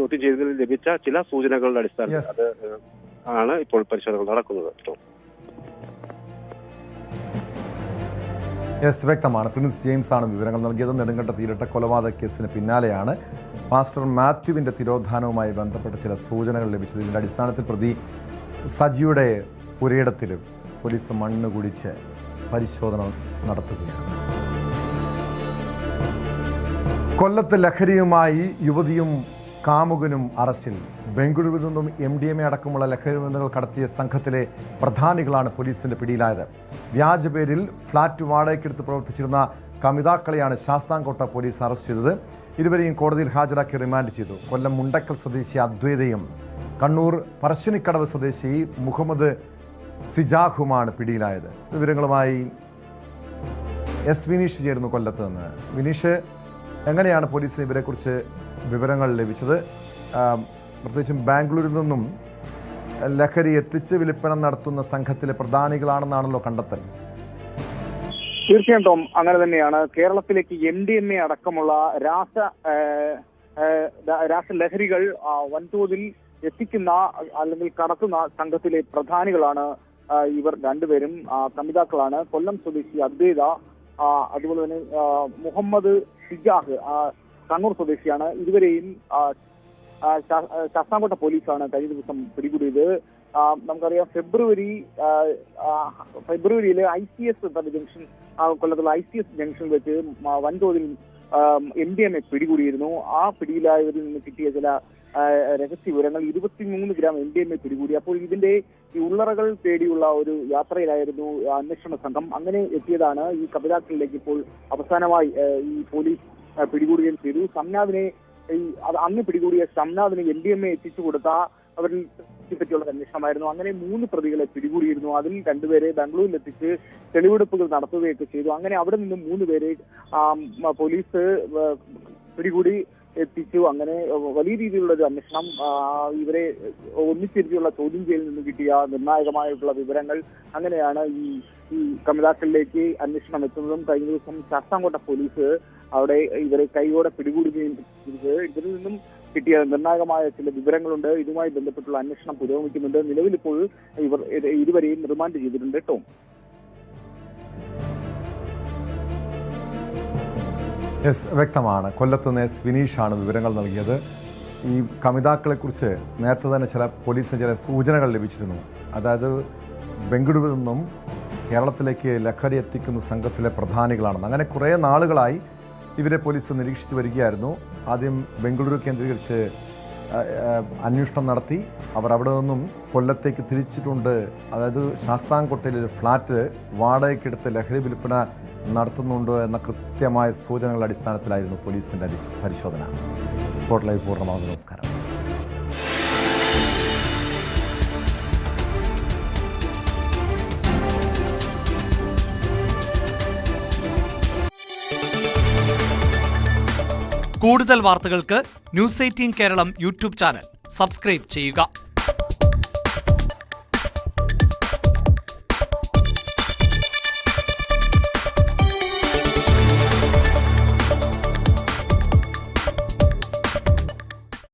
ചോദ്യം ചെയ്തതിൽ ലഭിച്ച ചില സൂചനകളുടെ അടിസ്ഥാനത്തിൽ അത് ആണ് ഇപ്പോൾ പരിശോധനകൾ നടക്കുന്നത്. വ്യക്തമാണ്. പ്രിൻസ് ജെയിംസ് ആണ് വിവരങ്ങൾ നൽകിയത്. നെടുങ്കണ്ടത്ത് ഇരട്ട കൊലപാതക കേസിന് പിന്നാലെയാണ് പാസ്റ്റർ മാത്യുവിന്റെ തിരോധാനവുമായി ബന്ധപ്പെട്ട ചില സൂചനകൾ ലഭിച്ചത്. ഇതിന്റെ അടിസ്ഥാനത്തിൽ പ്രതി സജിയുടെ പുരയിടത്തിൽ പോലീസ് മണ്ണ് കുടിച്ച് പരിശോധന നടത്തുകയാണ്. കൊല്ലത്ത് ലഹരിയുമായി യുവതിയും കാമുകനും അറസ്റ്റിൽ. ബംഗളൂരുവിൽ നിന്നും MDMA അടക്കമുള്ള ലഹരി മരുന്നുകൾ കടത്തിയ സംഘത്തിലെ പ്രധാനികളാണ് പോലീസിന്റെ പിടിയിലായത്. വ്യാജപേരിൽ ഫ്ളാറ്റ് വാടകയ്ക്കെടുത്ത് പ്രവർത്തിച്ചിരുന്ന കമിതാക്കളെയാണ് ശാസ്താംകോട്ട പോലീസ് അറസ്റ്റ് ചെയ്തത്. ഇരുവരെയും കോടതിയിൽ ഹാജരാക്കി റിമാൻഡ് ചെയ്തു. കൊല്ലം മുണ്ടക്കൽ സ്വദേശി അദ്വൈതയും കണ്ണൂർ പറശ്ശിനിക്കടവ് സ്വദേശി മുഹമ്മദ് സിജാഹുമാണ് പിടിയിലായത്. വിവരങ്ങളുമായി വിനീഷ് ചേരുന്നു കൊല്ലത്ത് നിന്ന്. വിനീഷ്, എങ്ങനെയാണ് പോലീസിന് ഇവരെക്കുറിച്ച് വിവരങ്ങൾ ലഭിച്ചത്? പ്രത്യേകിച്ചും ബാംഗ്ലൂരിൽ നിന്നും ലഹരി എത്തിച്ച് വിൽപ്പന നടത്തുന്ന സംഘത്തിലെ പ്രധാനികളാണെന്നാണല്ലോ കണ്ടെത്തൽ. തീർച്ചയായും ടോം, അങ്ങനെ തന്നെയാണ്. കേരളത്തിലേക്ക് MDMA അടക്കമുള്ള രാസലഹരികൾ വൻതോതിൽ എത്തിക്കുന്ന അല്ലെങ്കിൽ കടത്തുന്ന സംഘത്തിലെ പ്രധാനികളാണ് ഇവർ രണ്ടുപേരും. കമിതാക്കളാണ്. കൊല്ലം സ്വദേശി അദ്വൈത, അതുപോലെ തന്നെ മുഹമ്മദ് സിജാഹ് കണ്ണൂർ സ്വദേശിയാണ്. ഇരുവരെയും ശാസ്താംകോട്ട പോലീസാണ് കഴിഞ്ഞ ദിവസം പിടികൂടിയത്. നമുക്കറിയാം ഫെബ്രുവരിയിലെ ICS ജംഗ്ഷൻ, കൊല്ലത്തുള്ള ICS ജംഗ്ഷനിൽ വെച്ച് വൻതോതിൽ MDMA പിടികൂടിയിരുന്നു. ആ പിടിയിലായവരിൽ നിന്ന് കിട്ടിയ ചില രഹസ്യ വിവരങ്ങൾ 23 ഗ്രാം MDMA പിടികൂടി. അപ്പോൾ ഇതിന്റെ ഈ ഉള്ളറകൾ തേടിയുള്ള ഒരു യാത്രയിലായിരുന്നു അന്വേഷണ സംഘം. അങ്ങനെ എത്തിയതാണ് ഈ കമിതാക്കളിലേക്ക് ഇപ്പോൾ അവസാനമായി ഈ പോലീസ് പിടികൂടുകയും ചെയ്തു. സംനാഥിനെ അന്ന് പിടികൂടിയ സംനാഥിന് MDMA എത്തിച്ചു കൊടുത്ത അവരിൽ പറ്റിയുള്ള അന്വേഷണമായിരുന്നു. അങ്ങനെ 3 പ്രതികളെ പിടികൂടിയിരുന്നു. അതിൽ 2 പേരെ ബാംഗ്ലൂരിൽ എത്തിച്ച് തെളിവെടുപ്പുകൾ നടത്തുകയൊക്കെ ചെയ്തു. അങ്ങനെ അവിടെ നിന്നും 3 പേരെ പോലീസ് പിടികൂടി എത്തിച്ചു. അങ്ങനെ വലിയ രീതിയിലുള്ള ഒരു അന്വേഷണം, ഇവരെ ഒന്നിച്ചിരുത്തിയുള്ള ചോദ്യം ചെയ്യലിൽ നിന്ന് കിട്ടിയ നിർണായകമായിട്ടുള്ള വിവരങ്ങൾ, അങ്ങനെയാണ് ഈ കമിതാക്കളിലേക്ക് അന്വേഷണം എത്തുന്നതും. കഴിഞ്ഞ ദിവസം ശാസ്താംകോട്ട പോലീസ് അവിടെ ഇവരെ കൈയോടെ പിടികൂടുകയും ചെയ്തത്. ഇതിൽ നിന്നും കിട്ടിയ നിർണായകമായ ചില വിവരങ്ങളുണ്ട്. ഇതുമായി ബന്ധപ്പെട്ടുള്ള അന്വേഷണം പുരോഗമിക്കുന്നുണ്ട്. നിലവിലിപ്പോൾ ഇവർ ഇരുവരെയും റിമാൻഡ് ചെയ്തിട്ടുണ്ട്. ടോം, വ്യക്തമാണ്. കൊല്ലത്ത് നിന്ന് വിനീഷാണ് വിവരങ്ങൾ നൽകിയത്. ഈ കമിതാക്കളെക്കുറിച്ച് നേരത്തെ തന്നെ പോലീസിന് ചില സൂചനകൾ ലഭിച്ചിരുന്നു. അതായത് ബംഗളൂരുവിൽ നിന്നും കേരളത്തിലേക്ക് ലഹരി എത്തിക്കുന്ന സംഘത്തിലെ പ്രധാനികളാണെന്ന്. അങ്ങനെ കുറേ നാളുകളായി ഇവരെ പോലീസ് നിരീക്ഷിച്ചു വരികയായിരുന്നു. ആദ്യം ബംഗളൂരു കേന്ദ്രീകരിച്ച് അന്വേഷണം നടത്തി. അവർ അവിടെ നിന്നും കൊല്ലത്തേക്ക് തിരിച്ചിട്ടുണ്ട്. അതായത് ശാസ്താംകോട്ടയിൽ ഒരു ഫ്ലാറ്റ് വാടകയ്ക്കെടുത്ത് ലഹരി വിൽപ്പന നടത്തുന്നുണ്ടോ എന്ന കൃത്യമായ സൂചനകളുടെ അടിസ്ഥാനത്തിലായിരുന്നു പോലീസിന്റെ പരിശോധന. സ്പോട്ട് ലൈവ് പൂർണ്ണമാകുന്നു. നമസ്കാരം. കൂടുതൽ വാർത്തകൾക്ക് news 18 Keralam YouTube channel subscribe ചെയ്യുക.